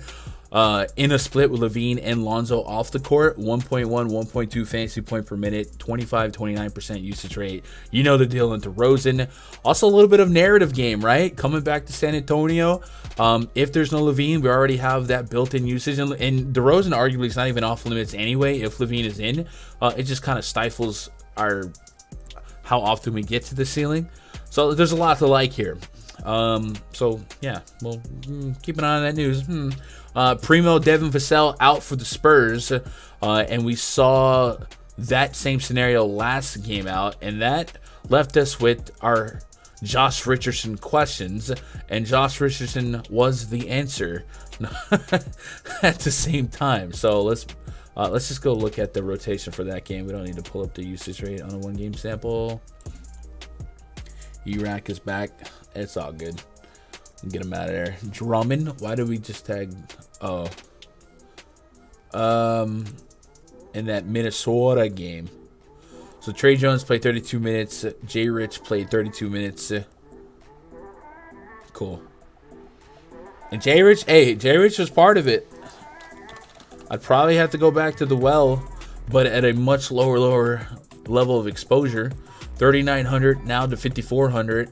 In a split with Levine and Lonzo off the court, 1.1, 1.2 fantasy point per minute, 29% usage rate. You know the deal into DeRozan. Also a little bit of narrative game, right? Coming back to San Antonio. If there's no Levine, we already have that built-in usage. And DeRozan arguably is not even off limits anyway if Levine is in. It just kind of stifles how often we get to the ceiling. So there's a lot to like here. So yeah, well, keep an eye on that news. Primo Devin Vassell out for the Spurs, and we saw that same scenario last game out, and that left us with our Josh Richardson questions, and Josh Richardson was the answer at the same time. So let's just go look at the rotation for that game. We don't need to pull up the usage rate on a one-game sample. Iraq is back. It's all good. Get him out of there. Drummond. Why did we just tag? Oh. In that Minnesota game. So Trey Jones played 32 minutes. Jay Rich played 32 minutes. Cool. And Jay Rich was part of it. I'd probably have to go back to the well, but at a much lower level of exposure. 3,900 now to 5,400.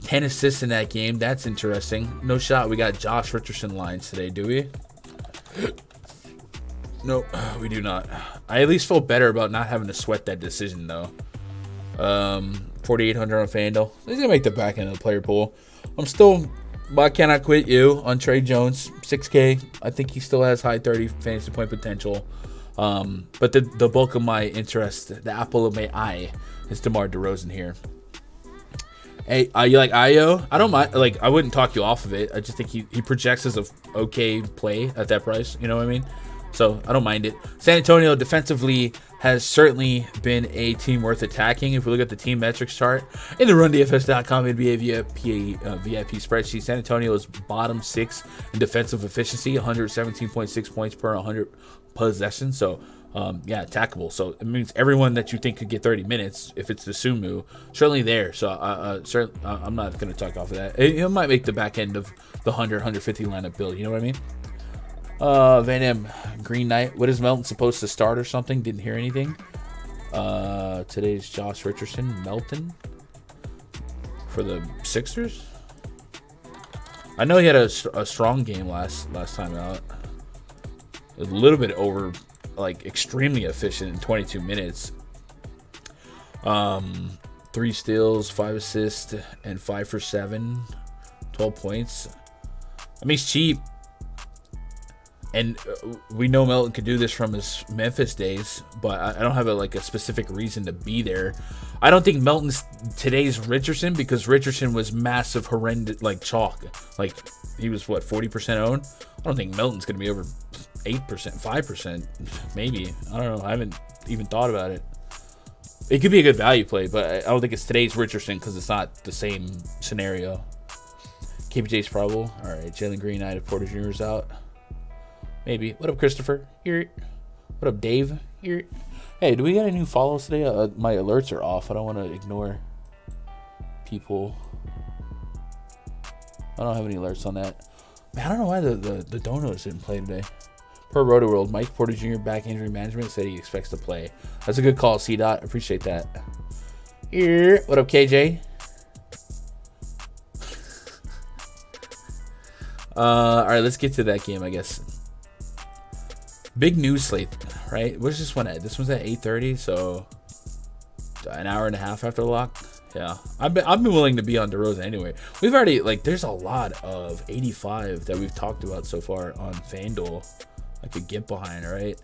10 assists in that game. That's interesting. No shot. We got Josh Richardson lines today, do we? Nope, we do not. I at least feel better about not having to sweat that decision, though. 4,800 on FanDuel. He's going to make the back end of the player pool. I'm still, but I cannot quit you on Trey Jones. 6K. I think he still has high 30 fantasy point potential. But the bulk of my interest, the apple of my eye, is DeMar DeRozan here. Hey, you like Ayo? I don't mind. Like, I wouldn't talk you off of it. I just think he projects as a okay play at that price. You know what I mean? So I don't mind it. San Antonio defensively has certainly been a team worth attacking. If we look at the team metrics chart in the RunDFS.com NBA VIP spreadsheet, San Antonio is bottom 6 in defensive efficiency, 117.6 points per 100 possessions. So yeah, attackable. So it means everyone that you think could get 30 minutes, if it's the Sumu, certainly there. So I'm not going to talk off of that. It might make the back end of the 150 lineup build. You know what I mean? Van M, Green Knight. What is Melton supposed to start or something? Didn't hear anything. Today's Josh Richardson, Melton for the Sixers. I know he had a strong game last time out. A little bit over, like, extremely efficient in 22 minutes. 3 steals, 5 assists, and 5 for 7, 12 points. I mean, he's cheap. And we know Melton could do this from his Memphis days, but I don't have a specific reason to be there. I don't think Melton's today's Richardson, because Richardson was massive, horrendous, like chalk. Like, he was, 40% owned? I don't think Melton's going to be over 8%, 5%, maybe. I don't know. I haven't even thought about it. It could be a good value play, but I don't think it's today's Richardson because it's not the same scenario. KPJ's probable. All right, Jalen Green, Knight of Porter Jr. is out. Maybe. What up, Christopher? Here. What up, Dave? Here. Hey, do we got any new follows today? My alerts are off. I don't want to ignore people. I don't have any alerts on that. Man, I don't know why the donos didn't play today. Per RotoWorld, Mike Porter Jr. back injury management said he expects to play. That's a good call, C-Dot. Appreciate that. Here. What up, KJ? All right, let's get to that game, I guess. Big news slate, right? Where's this one at? This one's at 8:30, so an hour and a half after lock. Yeah, I've been willing to be on DeRozan anyway. We've already, there's a lot of 85 that we've talked about so far on FanDuel. I could get behind, right?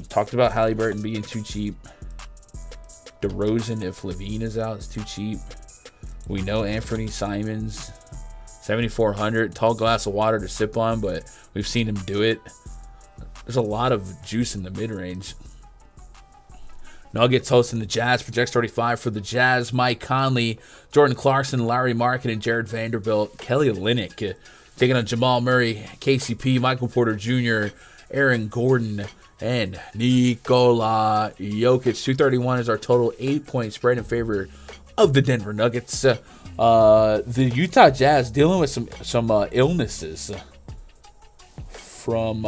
Talked about Halliburton being too cheap. DeRozan, if Levine is out, is too cheap. We know Anthony Simons, 7,400. Tall glass of water to sip on, but we've seen him do it. There's a lot of juice in the mid-range. Nuggets hosting the Jazz. Projects 35 for the Jazz. Mike Conley, Jordan Clarkson, Larry Markin, and Jared Vanderbilt. Kelly Olynyk taking on Jamal Murray, KCP, Michael Porter Jr., Aaron Gordon, and Nikola Jokic. 231 is our total 8-point spread in favor of the Denver Nuggets. The Utah Jazz dealing with some illnesses from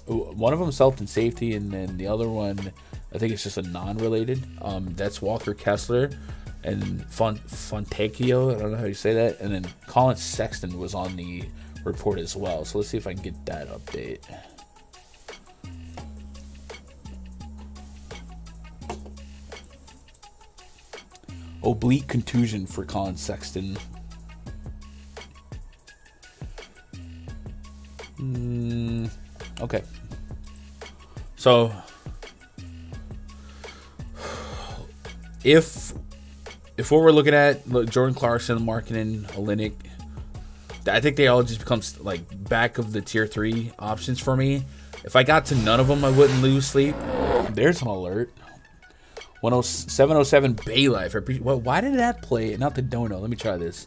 one of them health and safety, and then the other one I think it's just a non-related. That's Walker Kessler and Fontecchio. I don't know how you say that. And then Colin Sexton was on the report as well. So let's see if I can get that update. Oblique contusion for Colin Sexton. Okay. So if what we're looking at, Jordan Clarkson, Markkanen, Olynyk, I think they all just become like back of the tier 3 options for me. If I got to none of them, I wouldn't lose sleep. There's an alert. 707 Bay Life. Well, why did that play? Not the dono. Let me try this.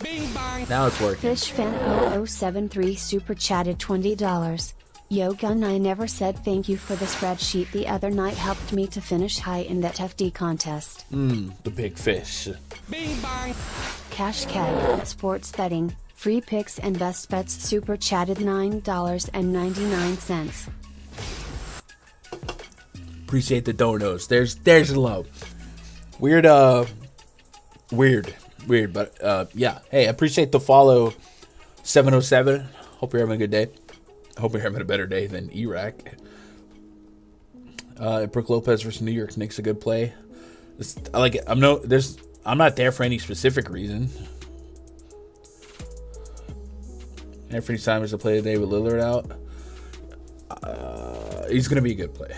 Bing bang. Now it's working. FishFan0073 super chatted $20. Yo Gun, I never said thank you for the spreadsheet the other night. Helped me to finish high in that FD contest. The big fish. Bing bang. Cash Keg, sports betting, free picks and best bets super chatted $9.99. Appreciate the donos. There's the love. Weird, but yeah. Hey, I appreciate the follow, 707. Hope you're having a good day. I hope you're having a better day than Iraq. Brook Lopez versus New York Knicks, a good play. I like it. I'm not there for any specific reason. Anthony Simons to play today with Lillard out. He's gonna be a good play.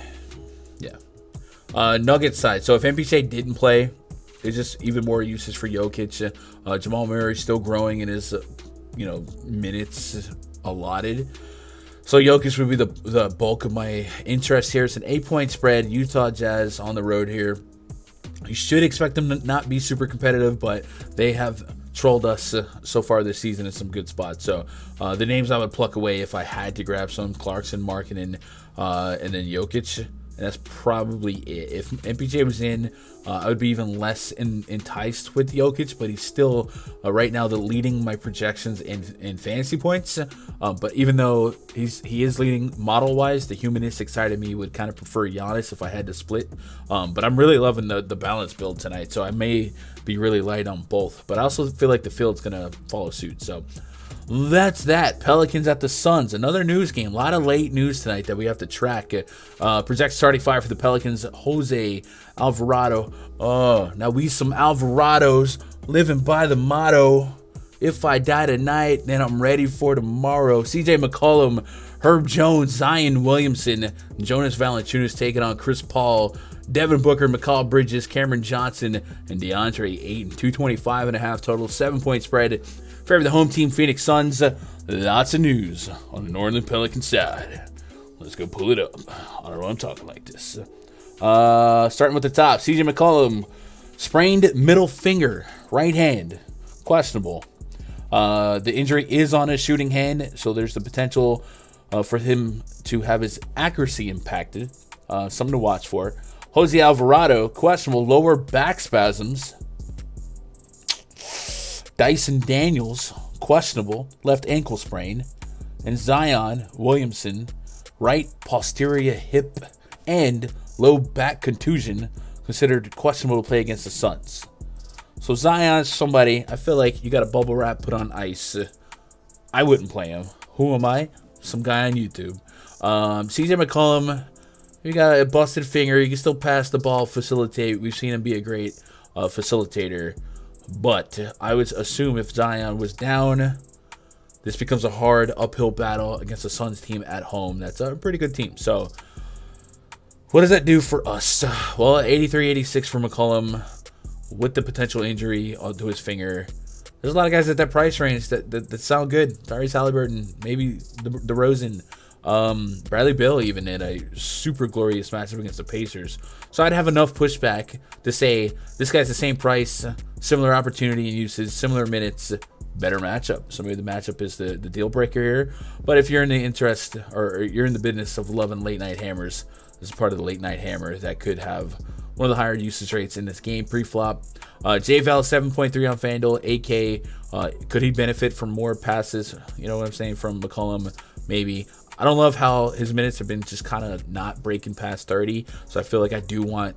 Yeah. Nuggets side. So if MPJ didn't play, it's just even more uses for Jokic. Jamal Murray still growing in his, minutes allotted. So Jokic would be the bulk of my interest here. It's an 8-point spread. Utah Jazz on the road here. You should expect them to not be super competitive, but they have trolled us so far this season in some good spots. So the names I would pluck away if I had to grab some: Clarkson, Markkanen, and then Jokic. And that's probably it. If MPJ was in, I would be even less enticed with Jokic, but he's still right now leading my projections in fantasy points. But even though he is leading model-wise, the humanistic side of me would kind of prefer Giannis if I had to split. But I'm really loving the balance build tonight, so I may be really light on both. But I also feel like the field's going to follow suit, so that's that. Pelicans at the Suns. Another news game. A lot of late news tonight that we have to track. Projected starting five for the Pelicans: Jose Alvarado. Now we some Alvarados living by the motto: if I die tonight, then I'm ready for tomorrow. CJ McCollum, Herb Jones, Zion Williamson, Jonas Valanciunas taking on Chris Paul, Devin Booker, McCall Bridges, Cameron Johnson, and DeAndre Ayton. 225.5 total, 7-point spread. Favor the home team, Phoenix Suns. Lots of news on the Northern Pelican side. Let's go pull it up. I don't know why I'm talking like this. Starting with the top, CJ McCollum, sprained middle finger, right hand, questionable. The injury is on his shooting hand, so there's the potential for him to have his accuracy impacted. Something to watch for. Jose Alvarado, questionable lower back spasms. Dyson Daniels, questionable left ankle sprain. And Zion Williamson, right posterior hip and low back contusion, considered questionable to play against the Suns. So Zion's somebody, I feel like you got a bubble wrap put on ice. I wouldn't play him. Who am I? Some guy on YouTube. CJ McCollum, you got a busted finger. You can still pass the ball, facilitate. We've seen him be a great facilitator. But I would assume if Zion was down, this becomes a hard uphill battle against the Suns team at home. That's a pretty good team. So what does that do for us? Well, 83-86 for McCollum with the potential injury to his finger. There's a lot of guys at that price range that sound good. Tyrese Halliburton, maybe DeRozan, Bradley Beal even in a super glorious matchup against the Pacers. So I'd have enough pushback to say this guy's the same price, similar opportunity and usage, similar minutes, better matchup. So maybe the matchup is the deal breaker here. But if you're in the interest or you're in the business of loving late night hammers, this is part of the late night hammer that could have one of the higher usage rates in this game pre-flop. JVal 7.3 on FanDuel, 8K. Could he benefit from more passes? You know what I'm saying? From McCollum, maybe. I don't love how his minutes have been just kind of not breaking past 30. So I feel like I do want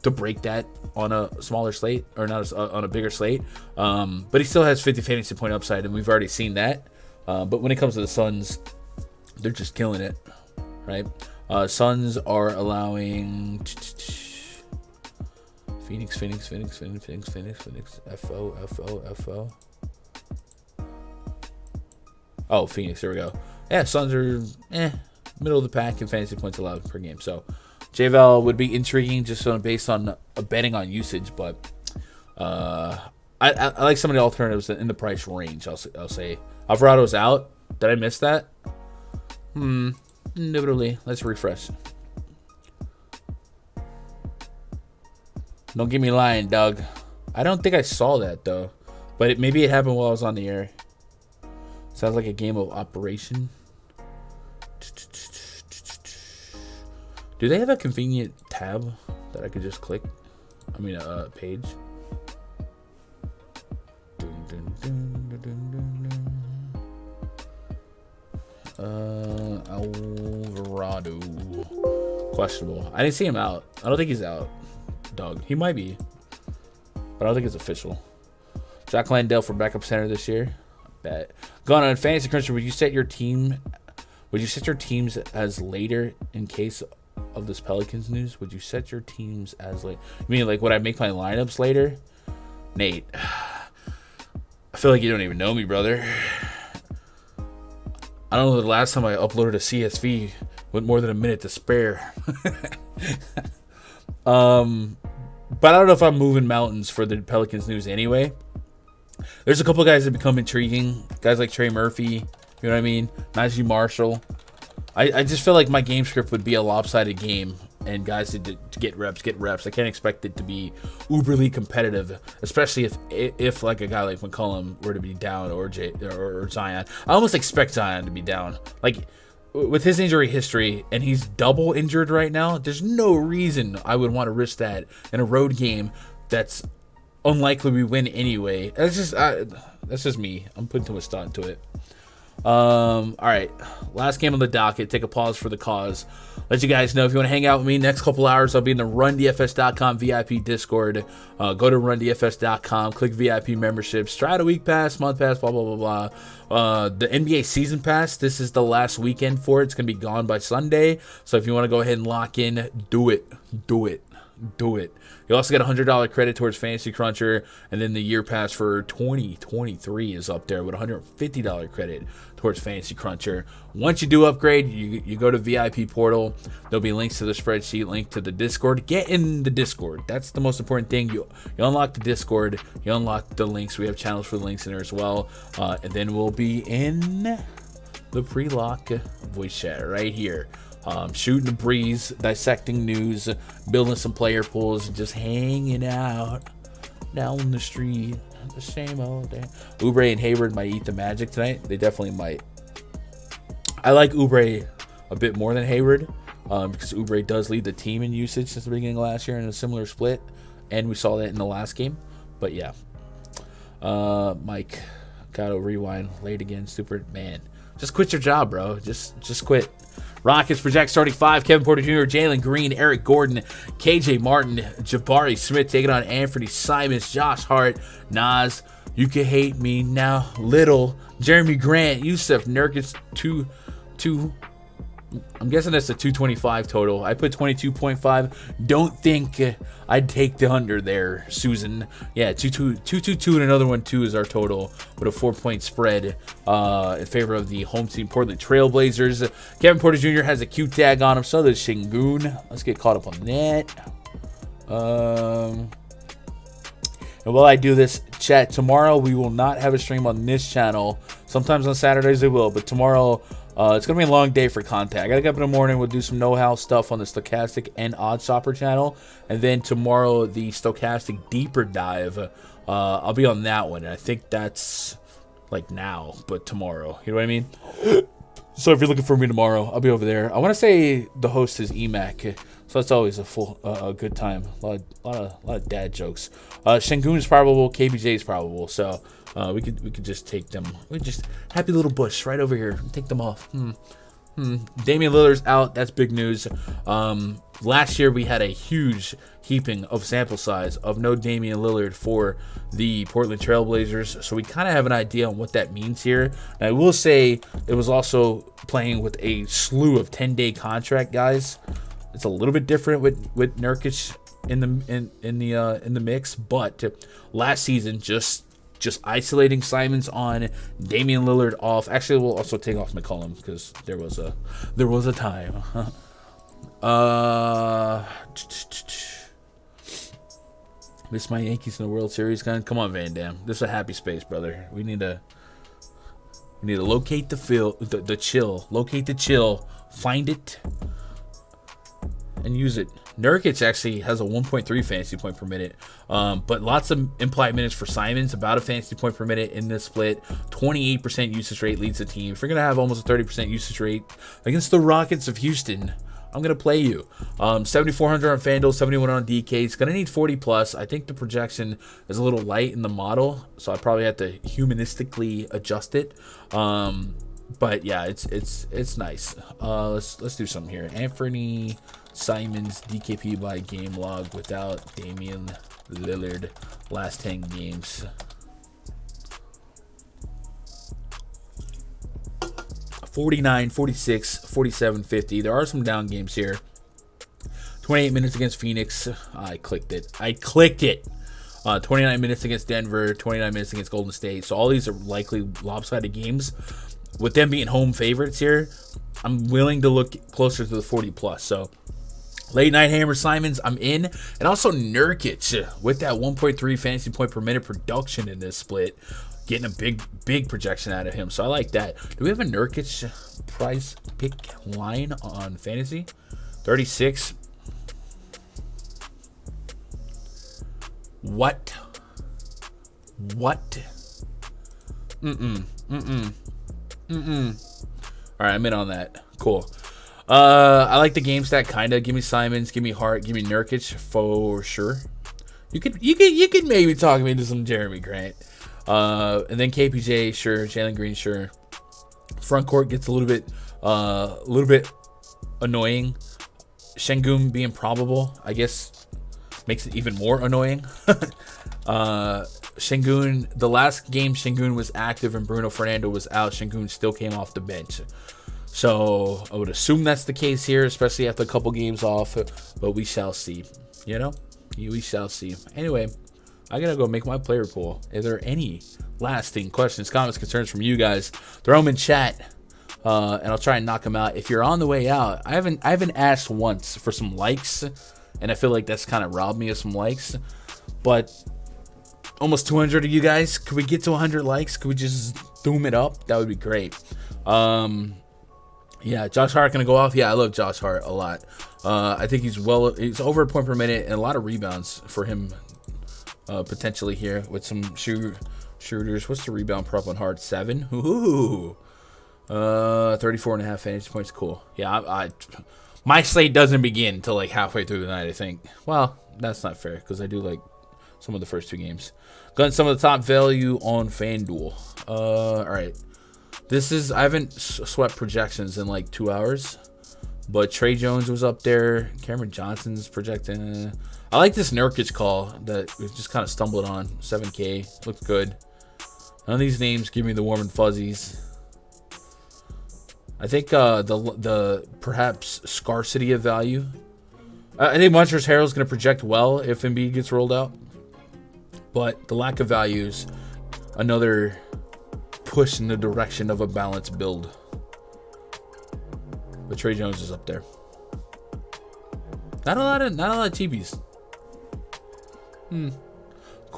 to break that on a smaller slate, or not on a bigger slate. But he still has 50 fantasy point upside, and we've already seen that. But when it comes to the Suns, they're just killing it, right? Suns are allowing Phoenix, FO. Oh, Phoenix, there we go. Yeah, Suns are middle of the pack in fantasy points allowed per game. So JVal would be intriguing just based on betting on usage, but I like some of the alternatives in the price range. I'll say Alvarado's out. Did I miss that? Literally. Let's refresh. Don't get me lying, Doug. I don't think I saw that though, but maybe it happened while I was on the air. Sounds like a game of operation. Do they have a convenient tab that I could just click? I mean, a page. Alvarado. Questionable. I didn't see him out. I don't think he's out, Doug. He might be, but I don't think it's official. Jack Landale for backup center this year. I bet. Going on Fantasy Cruncher, would you set your teams as later in case of this Pelicans news? Would you set your teams as late? You mean like would I make my lineups later? Nate, I feel like you don't even know me, brother. I don't know the last time I uploaded a CSV with more than a minute to spare. But I don't know if I'm moving mountains for the Pelicans news anyway. There's a couple guys that become intriguing. Guys like Trey Murphy, you know what I mean? Najee Marshall. I just feel like my game script would be a lopsided game, and guys to get reps. I can't expect it to be uberly competitive, especially if like a guy like McCollum were to be down, or Zion. I almost expect Zion to be down. Like with his injury history, and he's double injured right now, there's no reason I would want to risk that in a road game that's unlikely we win anyway. That's just me. I'm putting too much thought into it. All right, last game on the docket. Take a pause for the cause. Let you guys know if you want to hang out with me next couple hours, I'll be in the RunDFS.com VIP Discord. Go to RunDFS.com, click VIP memberships, try out a week pass, month pass, blah blah blah blah. The NBA season pass, this is the last weekend for it. It's gonna be gone by Sunday, so if you want to go ahead and lock in, do it. You also get a $100 credit towards Fantasy Cruncher, and then the year pass for 2023 is up there with a $150 credit towards Fantasy Cruncher. Once you do upgrade, you go to VIP portal. There'll be links to the spreadsheet, link to the Discord. Get in the Discord. That's the most important thing. You unlock the Discord. You unlock the links. We have channels for the links in there as well. And then we'll be in the pre-lock voice chat right here. Shooting the breeze, dissecting news, building some player pools, just hanging out down the street. The same old day. Oubre and Hayward might eat the Magic tonight. They definitely might. I like Oubre a bit more than Hayward because Oubre does lead the team in usage since the beginning of last year in a similar split, and we saw that in the last game. But yeah, Mike, gotta rewind. Late again, stupid man. Just quit your job, bro. Just quit. Rockets project starting 5, Kevin Porter Jr., Jalen Green, Eric Gordon, KJ Martin, Jabari Smith taking on Anthony Simons, Josh Hart, Nas, you can hate me now, Little, Jeremy Grant, Yusuf Nurkic, I'm guessing that's a 225 total. I put 22.5. Don't think I'd take the under there, Susan. Yeah, 222 and another one too is our total with a 4-point spread in favor of the home team Portland Trailblazers. Kevin Porter Jr. has a Q tag on him, so does Şengün. Let's get caught up on that. And And while I do this, chat, tomorrow we will not have a stream on this channel. Sometimes on Saturdays they will, but tomorrow it's going to be a long day for content. I got to get up in the morning. We'll do some know-how stuff on the Stochastic and Odd Shopper channel. And then tomorrow, the Stochastic Deeper Dive. I'll be on that one. And I think that's like now, but tomorrow. You know what I mean? So if you're looking for me tomorrow, I'll be over there. I want to say the host is EMAC. So that's always a good time. A lot of dad jokes. Şengün is probable. KBJ is probable. So we could just take them. We just happy little bush right over here. Take them off. Damian Lillard's out. That's big news. Last year we had a huge heaping of sample size of no Damian Lillard for the Portland Trailblazers. So we kind of have an idea on what that means here. And I will say it was also playing with a slew of 10-day contract guys. It's a little bit different with Nurkic in the mix, but last season just isolating Simons on, Damian Lillard off. Actually, we'll also take off McCollum because there was a time. Miss my Yankees in the World Series, gun. Come on, Van Dam. This is a happy space, brother. We need to locate the chill. Locate the chill. Find it. And use it. Nurkic actually has a 1.3 fantasy point per minute, but lots of implied minutes for Simons, about a fantasy point per minute in this split. 28% usage rate leads the team. If you're going to have almost a 30% usage rate against the Rockets of Houston, I'm going to play you. 7,400 on FanDuel, 71 on DK. It's going to need 40 plus. I think the projection is a little light in the model, so I probably have to humanistically adjust it. But yeah, it's nice. Let's do something here. Anthony Simons DKP by game log without Damian Lillard last 10 games. 49, 46, 47, 50. There are some down games here. 28 minutes against Phoenix. I clicked it. 29 minutes against Denver. 29 minutes against Golden State. So all these are likely lopsided games. With them being home favorites here, I'm willing to look closer to the 40 plus. So late night hammer Simons, I'm in. And also Nurkic with that 1.3 fantasy point per minute production in this split. Getting a big projection out of him. So I like that. Do we have a Nurkic price pick line on fantasy? 36. What? All right, I'm in on that. Cool. I like the game stack kinda. Give me Simons, give me Hart, give me Nurkic for sure. You could maybe talk me into some Jeremy Grant. And then KPJ, sure. Jalen Green, sure. Front court gets a little bit annoying. Şengün being probable, I guess, makes it even more annoying. Şengün, the last game Şengün was active and Bruno Fernando was out, Şengün still came off the bench. So I would assume that's the case here, especially after a couple games off. But we shall see. You know, we shall see. Anyway, I gotta go make my player pool. Is there any lasting questions, comments, concerns from you guys? Throw them in chat, and I'll try and knock them out. If you're on the way out, I haven't asked once for some likes, and I feel like that's kind of robbed me of some likes. But almost 200 of you guys. Could we get to 100 likes? Could we just boom it up? That would be great. Yeah, Josh Hart gonna go off. Yeah, I love Josh Hart a lot. I think he's over a point per minute and a lot of rebounds for him potentially here with some shooters. What's the rebound prop on Hart? 7. Ooh. 34.5 fantasy points. Cool. Yeah, my slate doesn't begin until like halfway through the night, I think. Well, that's not fair because I do like some of the first 2 games. Gotten some of the top value on FanDuel. All right. I haven't swept projections in like 2 hours, but Trey Jones was up there. Cameron Johnson's projecting. I like this Nurkic call that we just kind of stumbled on. 7K. Looks good. None of these names give me the warm and fuzzies. I think the perhaps scarcity of value. I think Montrezl Harrell's going to project well if Embiid gets rolled out. But the lack of value is another push in the direction of a balanced build. But Trey Jones is up there. Not a lot of TVs.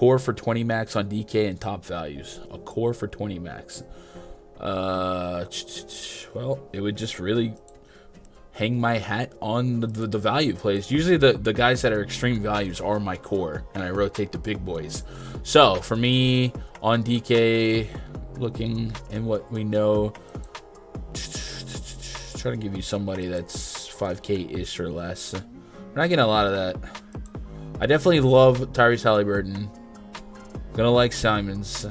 core for 20 max on DK and top values. A core for 20 max. Well, it would just really hang my hat on the value plays. Usually the guys that are extreme values are my core, and I rotate the big boys. So for me on DK, looking in what we know, trying to give you somebody that's 5K-ish or less. We're not getting a lot of that. I definitely love Tyrese Haliburton. Gonna like Simons.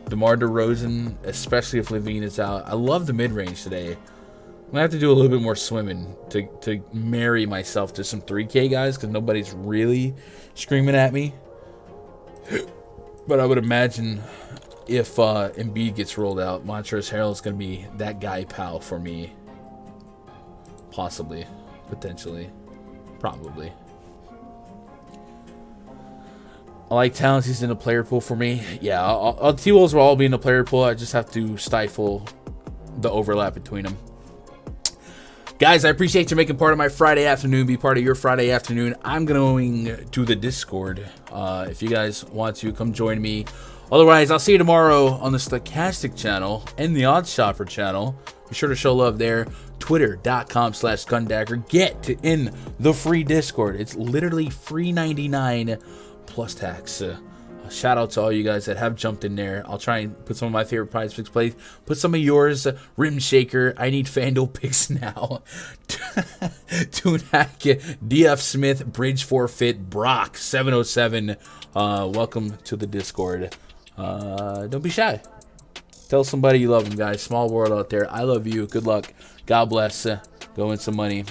DeMar DeRozan, especially if Levine is out. I love the mid-range today. I'm gonna have to do a little bit more swimming to marry myself to some 3K guys, because nobody's really screaming at me. But I would imagine if Embiid gets rolled out, Montrezl Harrell is gonna be that guy pal for me. Possibly, potentially, probably. I like Towns. He's in the player pool for me. Yeah, T-Wolves will all be in the player pool. I just have to stifle the overlap between them. Guys, I appreciate you making part of my Friday afternoon, be part of your Friday afternoon. I'm going to the Discord. If you guys want to, come join me. Otherwise, I'll see you tomorrow on the Stochastic channel and the Odds Shopper channel. Be sure to show love there. Twitter.com/Gundagger. Get in the free Discord. It's literally free 99 plus tax. Shout out to all you guys that have jumped in there. I'll try and put some of my favorite PrizePicks plays. Put some of yours. Rim Shaker. I need FanDuel picks now. Tunak, DF Smith, Bridge Forfeit, Brock 707. Welcome to the Discord. Don't be shy. Tell somebody you love them, guys. Small world out there. I love you. Good luck. God bless. Go win some money.